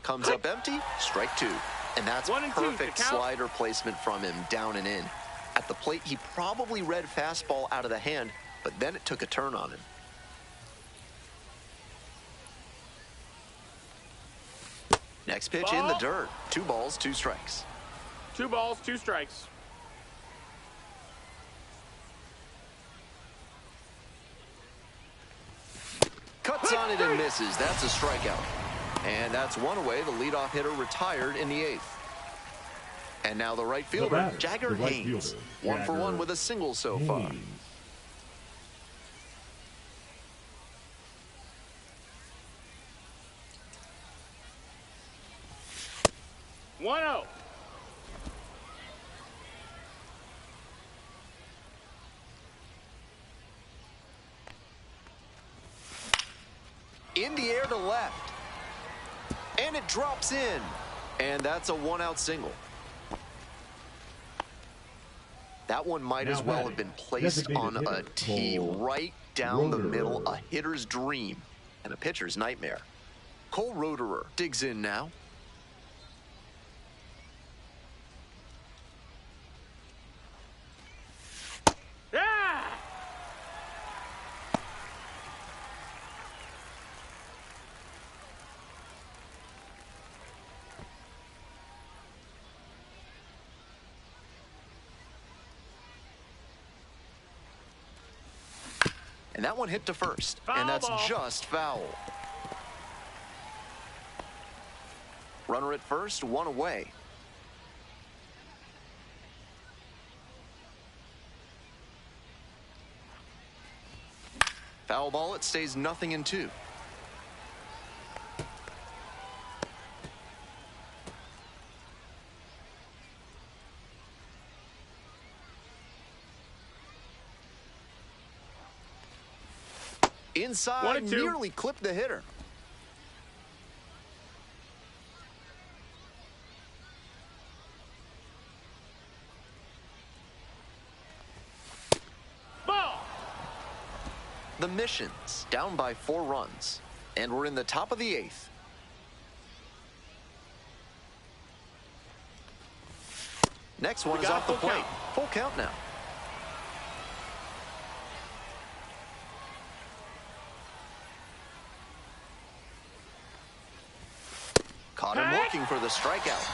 Comes up empty. Strike two. And that's perfect slider placement from him, down and in. At the plate, he probably read fastball out of the hand, but then it took a turn on him. Next pitch in the dirt. 2 balls, 2 strikes. 2 balls, 2 strikes. Cuts on it and misses. That's a strikeout. And that's one away. The leadoff hitter retired in the 8th. And now the right fielder, Jagger Haynes. 1 for 1 with a single so far. 1-0. In the air to left. And it drops in. And that's a 1-out single. That one might as well have been placed on a tee right down the middle. A hitter's dream and a pitcher's nightmare. Cole Roederer digs in now. And that one hit to first. And that's just foul. Runner at first, 1 away. Foul ball, it stays 0-2. Inside, nearly clipped the hitter. Ball. The Missions down by 4 runs. And we're in the top of the 8th. Next one is off the plate. Full count now. Caught him looking for the strikeout.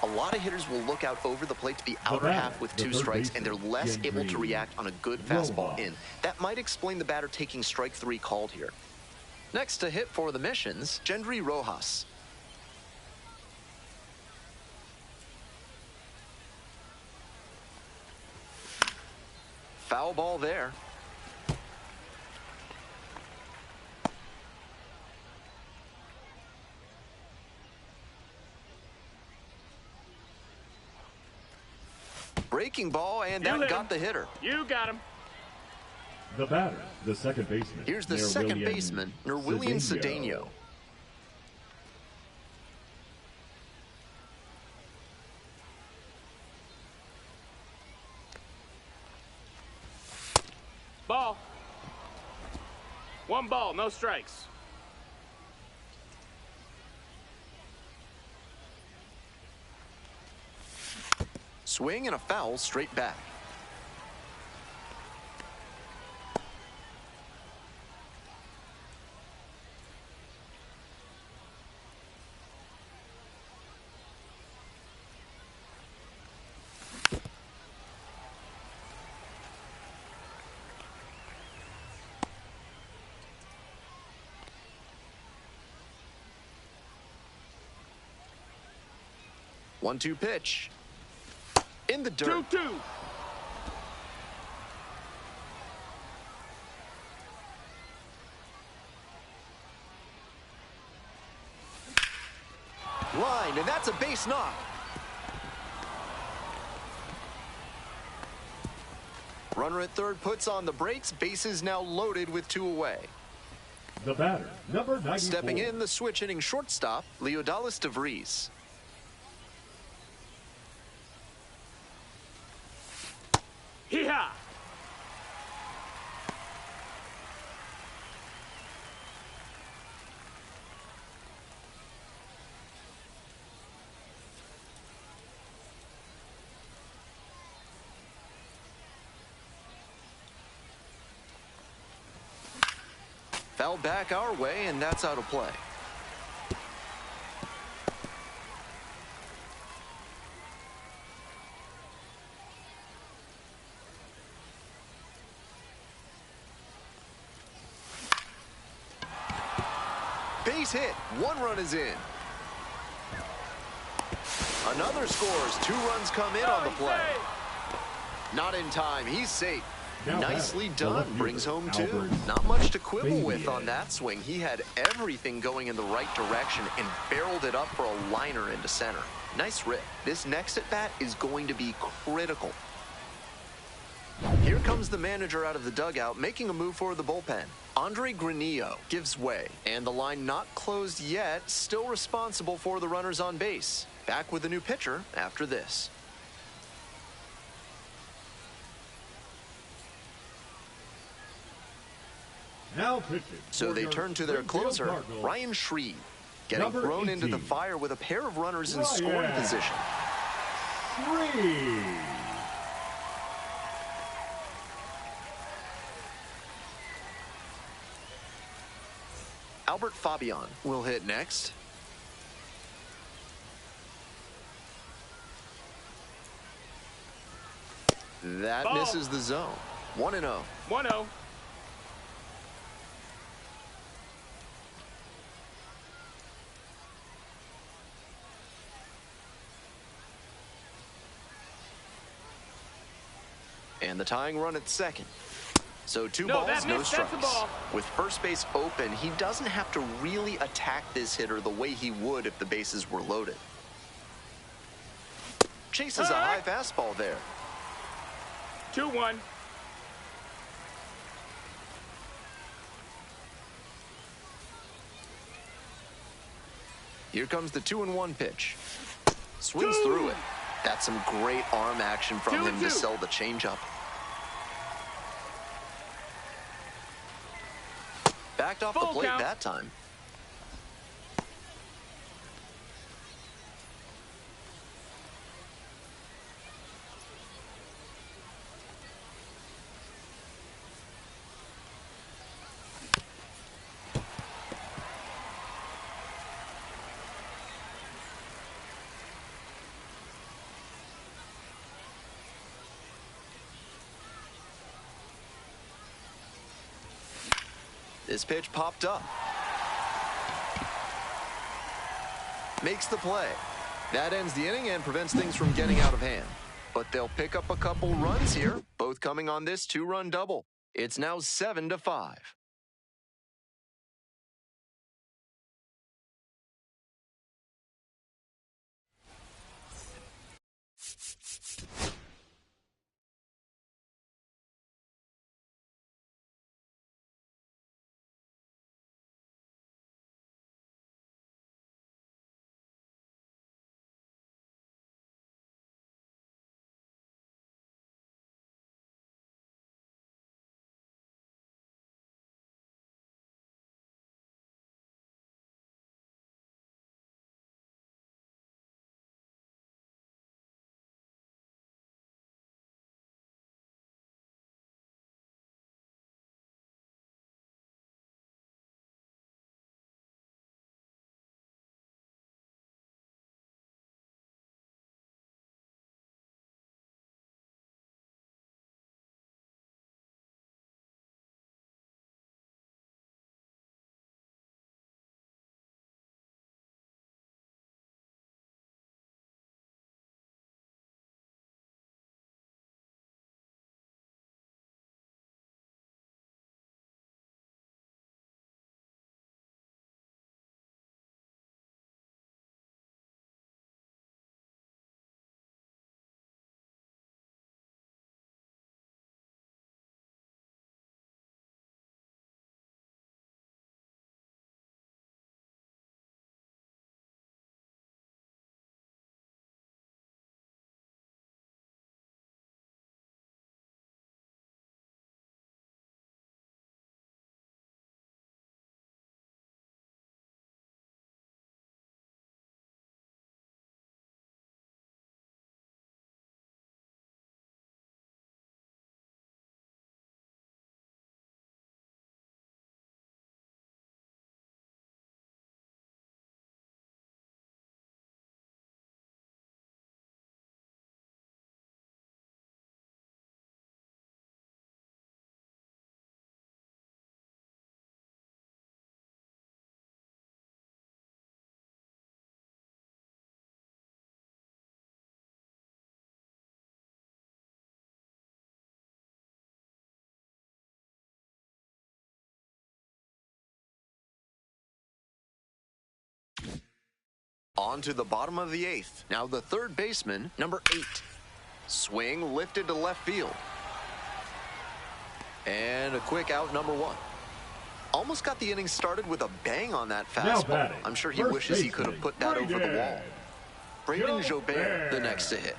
A lot of hitters will look out over the plate to the outer half with 2 strikes, and they're less able to react on a good fastball in. That might explain the batter taking strike 3 called here. Next to hit for the Missions, Gendry Rojas. Foul ball there. Breaking ball, and that got the hitter. You got him. The batter, the second baseman. Here's the second baseman, Nerwillian Cedeno. Ball. 1 ball, no strikes. Swing and a foul straight back. One-two pitch. In the dirt. 2-2. Line, and that's a base knock. Runner at third puts on the brakes. Bases now loaded with 2 away. The batter, number 94. Stepping in, the switch-hitting shortstop, Leodalis DeVries. Hee-haw! Foul back our way, and that's out of play. Base hit. 1 run is in. Another scores. 2 runs come in on the play. Not in time. He's safe. Now Nicely done. Brings home 2. Albert Not much to quibble with Fabian. on that swing. He had everything going in the right direction and barreled it up for a liner into center. Nice rip. This next at bat is going to be critical. Here comes the manager out of the dugout, making a move for the bullpen. Andre Granillo gives way, and the line not closed yet, still responsible for the runners on base. Back with a new pitcher after this. Now pitching. So for they your turn to their Springfield closer, Cardinals, Ryan Shreve, getting Number thrown into the 18. fire with a pair of runners in Ryan. scoring position. 3. Albert Fabian will hit next. That Ball. misses the zone. 1-0. 1-0. And the tying run at second. So 2 No, balls, that no missed. That's strikes. a ball. With first base open, he doesn't have to really attack this hitter the way he would if the bases were loaded. Chases a high fastball there. 2-1. Here comes the 2-1 pitch. Swings through it. That's some great arm action from him to 2-2. sell the changeup. Backed off the Full plate count. that time. This pitch popped up. Makes the play. That ends the inning and prevents things from getting out of hand. But they'll pick up a couple runs here, both coming on this 2-run double. It's now 7-5. On to the bottom of the 8th. Now the third baseman, number 8. Swing lifted to left field. And a quick out, number 1. Almost got the inning started with a bang on that fastball. I'm sure he wishes he could have put that over the wall. Braden Jobert, the next to hit.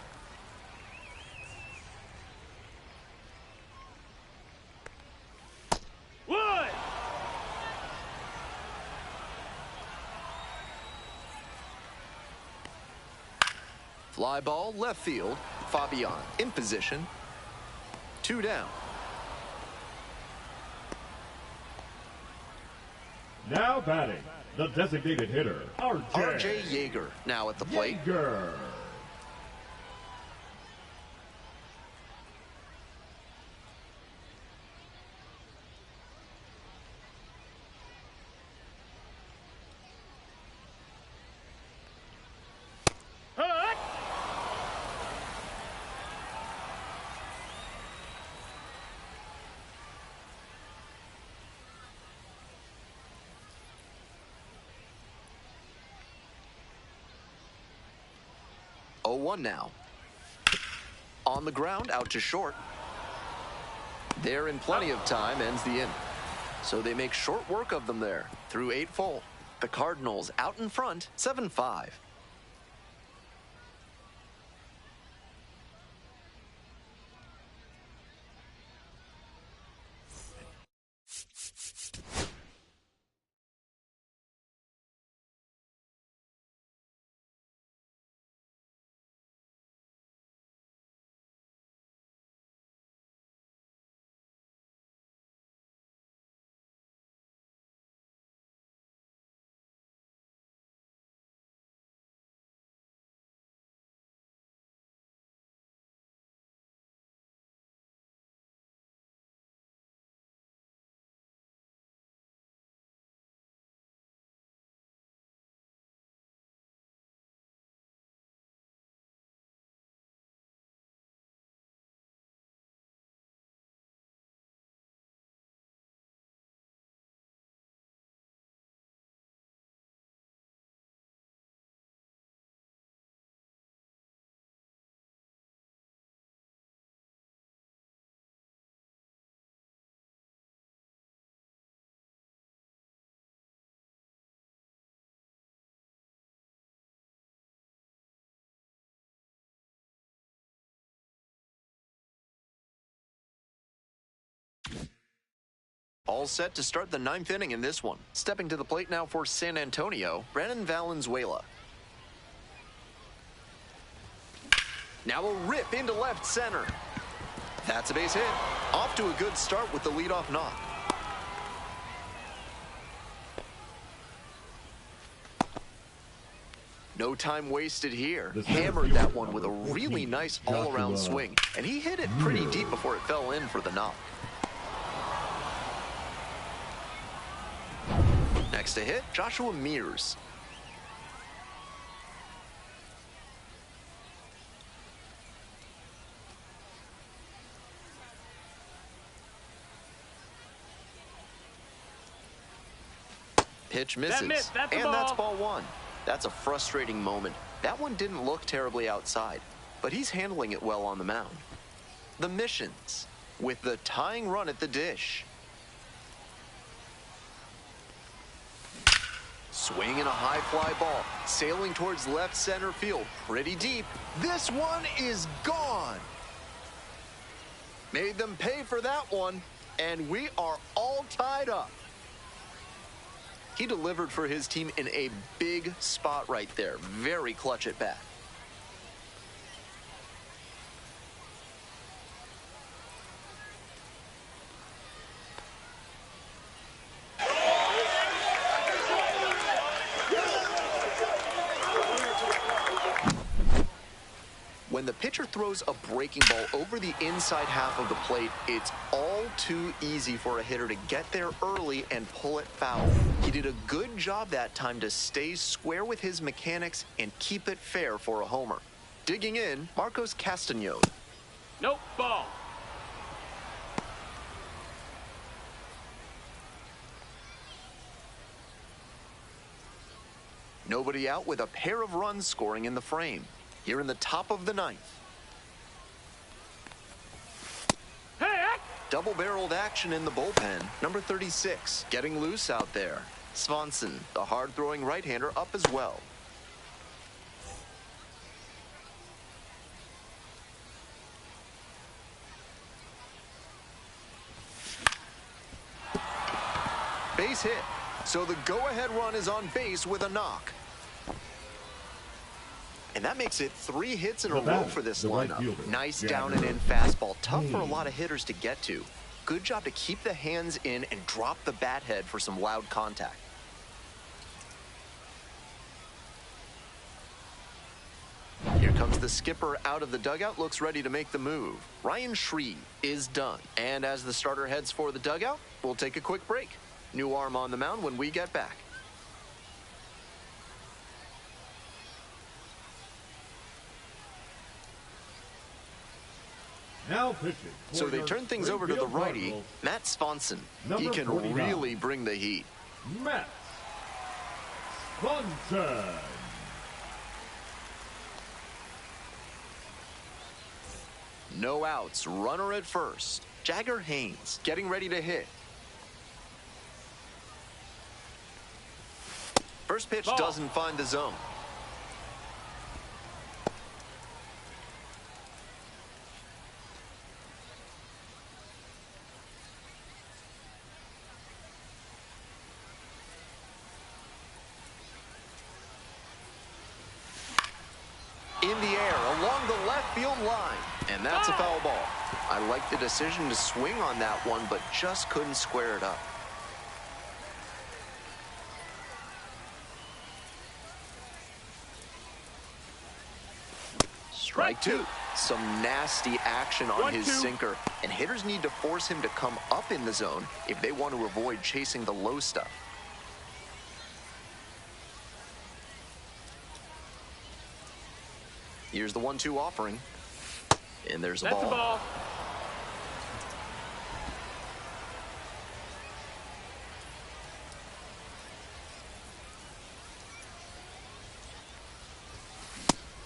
Wood! Fly ball, left field. Fabian in position. 2 down. Now batting, the designated hitter, R.J. Yeager now at the plate. Yeager. Hut! Oh, 1 now. On the ground, out to short. They're in plenty of time, ends the inning. So they make short work of them there through 8 full. The Cardinals out in front, 7-5. All set to start the 9th inning in this one. Stepping to the plate now for San Antonio, Brandon Valenzuela. Now a rip into left center. That's a base hit. Off to a good start with the leadoff knock. No time wasted here. Hammered that one with a really nice all-around swing. And he hit it pretty deep before it fell in for the knock. Next to hit, Joshua Mears. Pitch misses. That's ball 1. That's a frustrating moment. That one didn't look terribly outside, but he's handling it well on the mound. The Missions with the tying run at the dish. Swing and a high fly ball, sailing towards left center field, pretty deep. This one is gone. Made them pay for that one, and we are all tied up. He delivered for his team in a big spot right there. Very clutch at bat. When the pitcher throws a breaking ball over the inside half of the plate, it's all too easy for a hitter to get there early and pull it foul. He did a good job that time to stay square with his mechanics and keep it fair for a homer. Digging in, Marcos Castañón. Nope, ball. Nobody out with a pair of runs scoring in the frame. Here in the top of the ninth. Hey! Double-barreled action in the bullpen. Number 36, getting loose out there. Swanson, the hard-throwing right-hander, up as well. Base hit. So the go-ahead run is on base with a knock. And that makes it 3 hits in a row for this lineup. Nice down and in fastball. Tough for a lot of hitters to get to. Good job to keep the hands in and drop the bat head for some loud contact. Here comes the skipper out of the dugout, looks ready to make the move. Ryan Shreve is done. And as the starter heads for the dugout, we'll take a quick break. New arm on the mound when we get back. Now pitching. So they turn things over to the righty, Matt Swanson. He can really bring the heat. Matt Swanson. No outs, runner at first. Jagger Haynes getting ready to hit. First pitch doesn't find the zone. In the air along the left field line, and that's a foul ball. I like the decision to swing on that one, but just couldn't square it up. Strike two. Some nasty action on his sinker, and hitters need to force him to come up in the zone if they want to avoid chasing the low stuff. Here's the 1-2 offering, and there's a ball. That's a ball.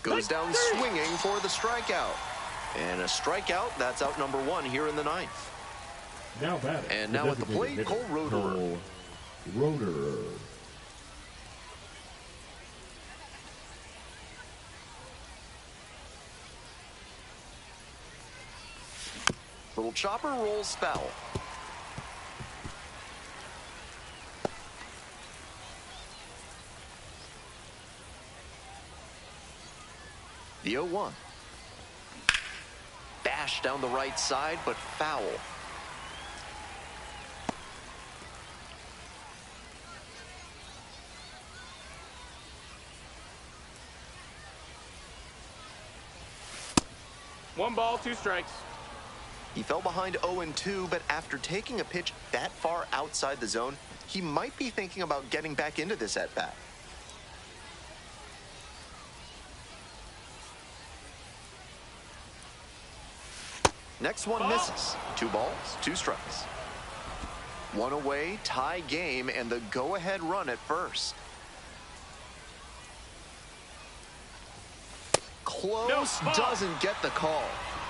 Goes down swinging for the strikeout. And a strikeout, that's out number 1 here in the ninth. Now batting. And now at the plate, Cole Roederer. Little chopper rolls foul. The 0-1. Bash down the right side, but foul. One ball, 2 strikes. He fell behind 0-2, but after taking a pitch that far outside the zone, he might be thinking about getting back into this at-bat. Next one misses. 2 balls, 2 strikes. 1 away, tie game, and the go-ahead run at first. Close, doesn't get the call.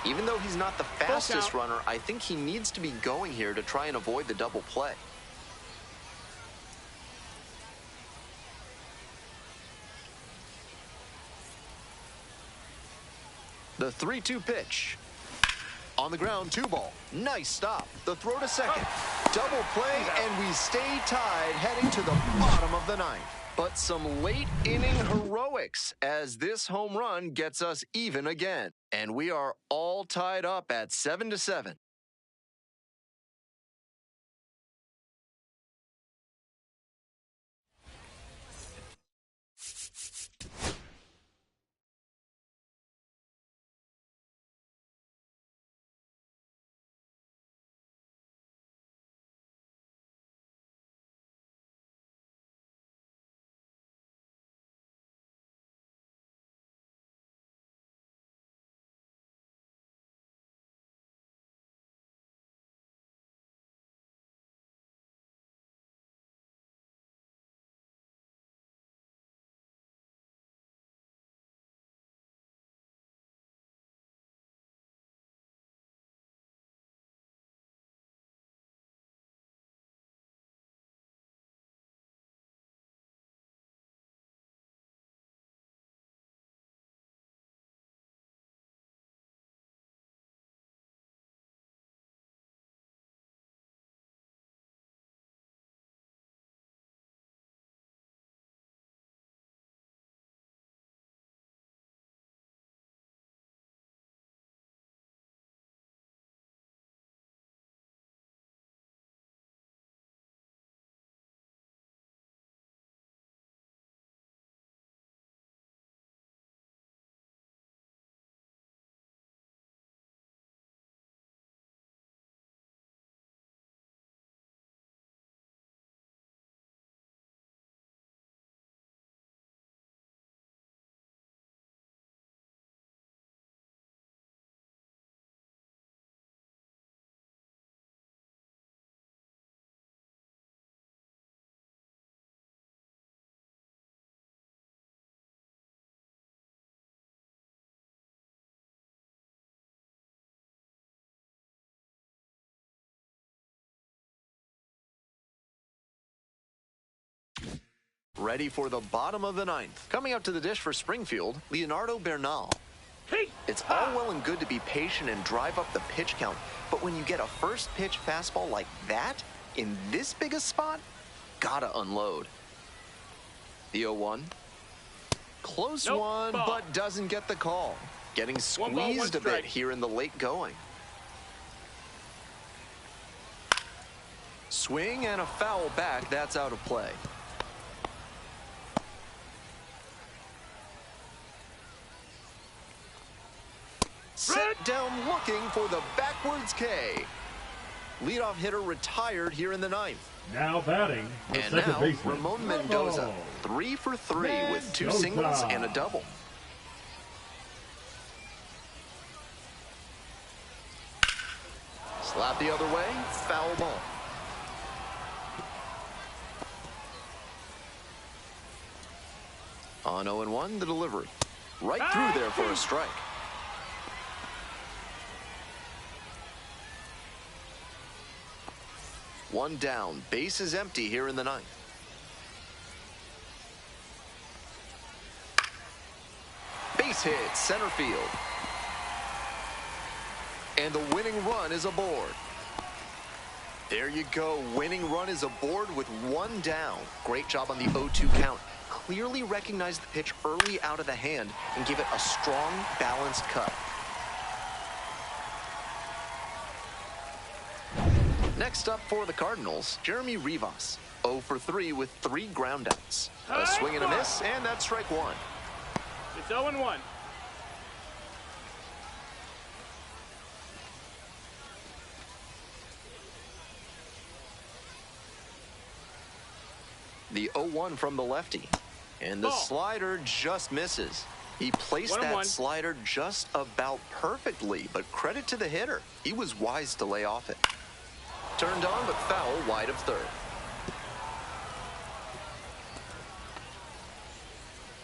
Even though he's not the fastest runner, I think he needs to be going here to try and avoid the double play. The 3-2 pitch. On the ground, 2 ball. Nice stop. The throw to second. Double play, and we stay tied heading to the bottom of the ninth. But some late inning heroics as this home run gets us even again. And we are all tied up at 7-7. Ready for the bottom of the ninth. Coming up to the dish for Springfield, Leonardo Bernal. Hey! It's all well and good to be patient and drive up the pitch count, but when you get a first pitch fastball like that, in this big a spot, gotta unload. The 0-1. Close Nope, one, ball. but doesn't get the call. Getting One ball, one squeezed a bit strike. here in the late going. Swing and a foul back. That's out of play. Set down looking for the backwards K. Leadoff hitter retired here in the ninth. Now batting, the And second now, baseman, Ramon Mendoza, Ramon. 3 for 3 with 2 Mendoza. singles and a double. Slap the other way, foul ball. On 0-1, the delivery. Right through there for a strike. One down, base is empty here in the ninth. Base hit, center field. And the winning run is aboard. There you go, winning run is aboard with 1 down. Great job on the 0-2 count. Clearly recognized the pitch early out of the hand and gave it a strong, balanced cut. Next up for the Cardinals, Jeremy Rivas, 0 for 3 with 3 groundouts. A swing and a miss, and that's strike 1. It's 0-1. The 0-1 from the lefty. And the Ball. slider just misses. He placed 1-1. that slider just about perfectly, but credit to the hitter. He was wise to lay off it. Turned on, but foul wide of third.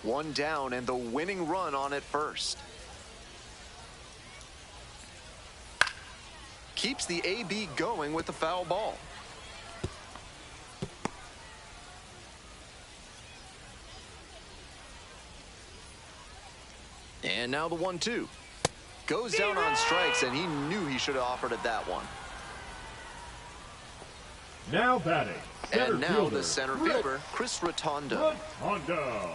1 down and the winning run on at first. Keeps the AB going with the foul ball. And now the 1-2. Goes down on strikes, and he knew he should have offered it that one. Now batting, center And now fielder, the center fielder, Chris Rotondo. Rotondo.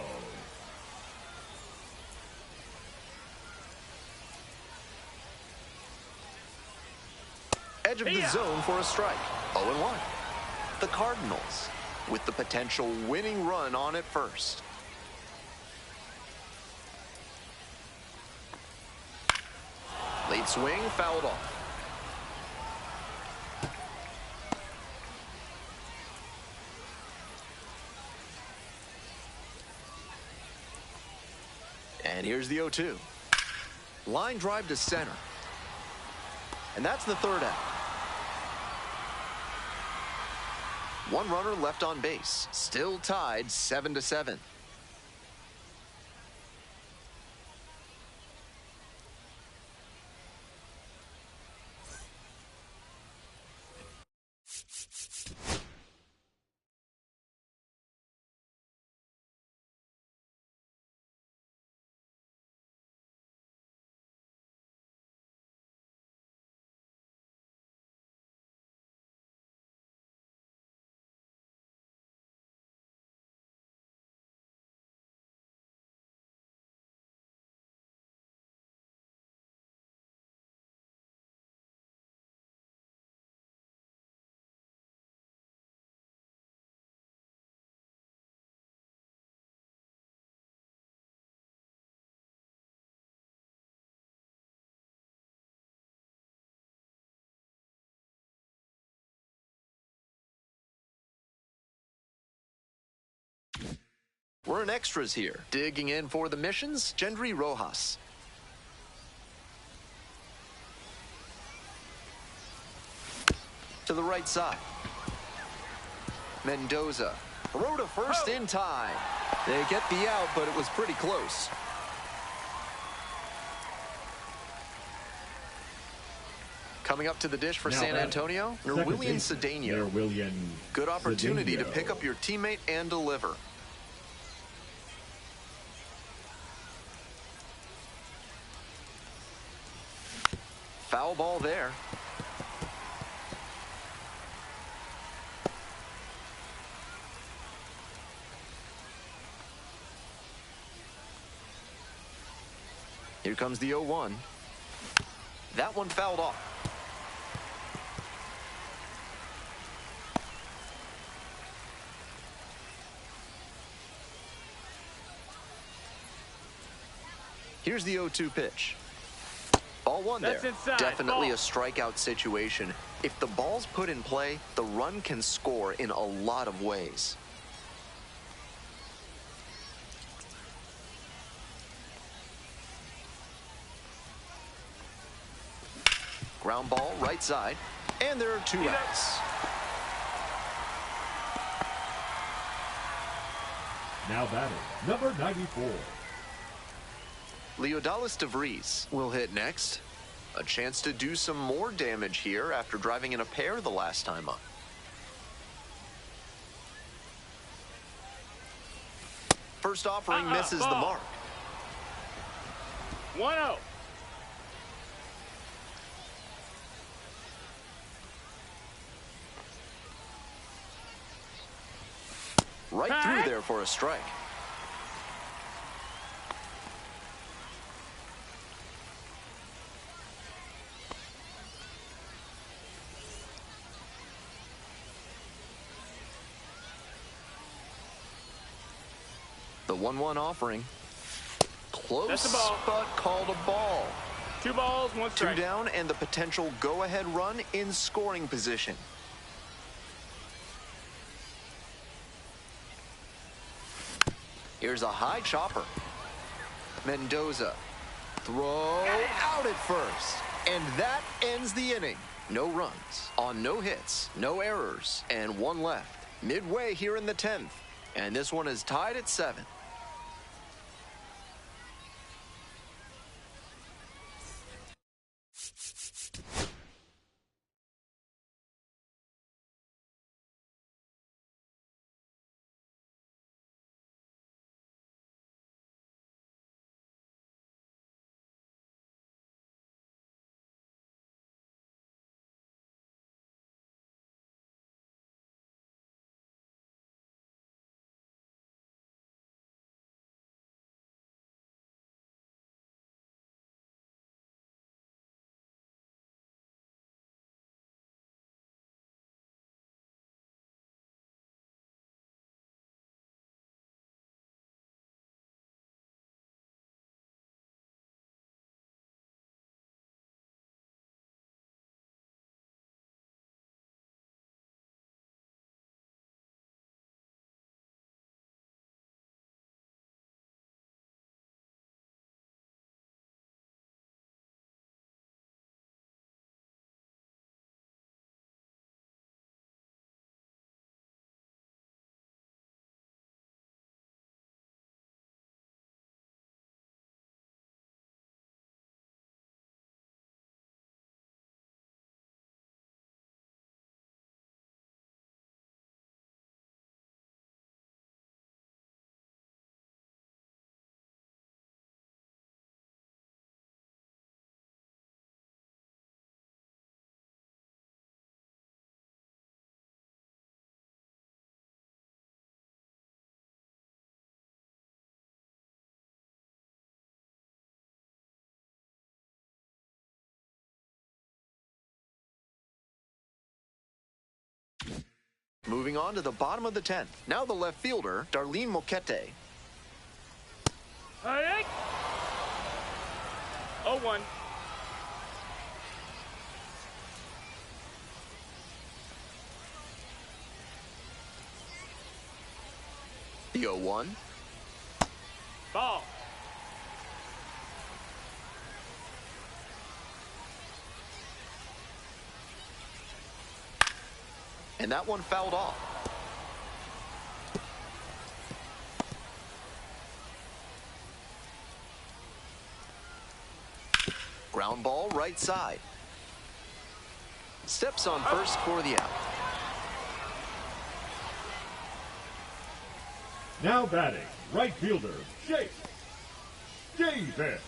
Edge of the zone for a strike. 0-1. The Cardinals with the potential winning run on at first. Late swing, fouled off. And here's the 0-2. Line drive to center. And that's the third out. 1 runner left on base. Still tied 7-7. We're in extras here. Digging in for the missions, Gendry Rojas. To the right side. Mendoza. Throw to first in time. They get the out, but it was pretty close. Coming up to the dish for Now San batting, Antonio, second William baseman, Cedeno. William Good opportunity to Cedeno. pick up your teammate and deliver. Foul ball there. Here comes the 0-1. That one fouled off. Here's the 0-2 pitch. Ball one there. Definitely a strikeout situation. If the ball's put in play, the run can score in a lot of ways. Ground ball, right side, and there are 2 outs. Now batting, number 94. Leodalis DeVries will hit next. A chance to do some more damage here after driving in a pair the last time up. First offering misses the mark. 1-0. Right through there for a strike. The 1-1 offering. Close, that's a ball, but called a ball. 2 balls, 1 strike. 2 down and the potential go-ahead run in scoring position. Here's a high chopper. Mendoza. Throw out at first. And that ends the inning. No runs on no hits, no errors, and 1 left. Midway here in the 10th. And this one is tied at 7. Moving on to the bottom of the 10th. Now the left fielder, Darlene Moquete. 0-1. The 0-1. Ball. And that one fouled off. Ground ball right side. Steps on first for the out. Now batting, right fielder, Chase Davis.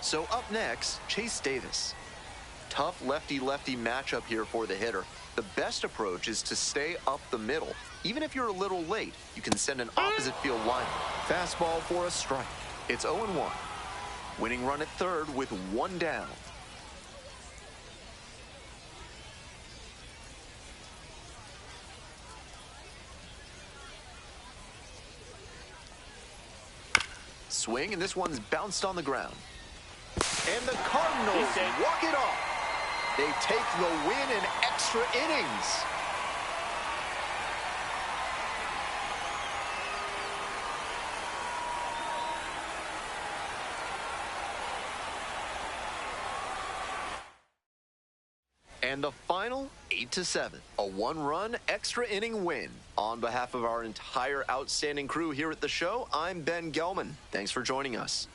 So up next, Chase Davis. tough lefty-lefty matchup here for the hitter. The best approach is to stay up the middle. Even if you're a little late, you can send an opposite field line. Fastball for a strike. It's 0-1. Winning run at third with one down. Swing, and this one's bounced on the ground. And the Cardinals walk it off. They take the win in extra innings. And the final, 8-7, a one-run extra inning win. On behalf of our entire outstanding crew here at the show, I'm Ben Gelman. Thanks for joining us.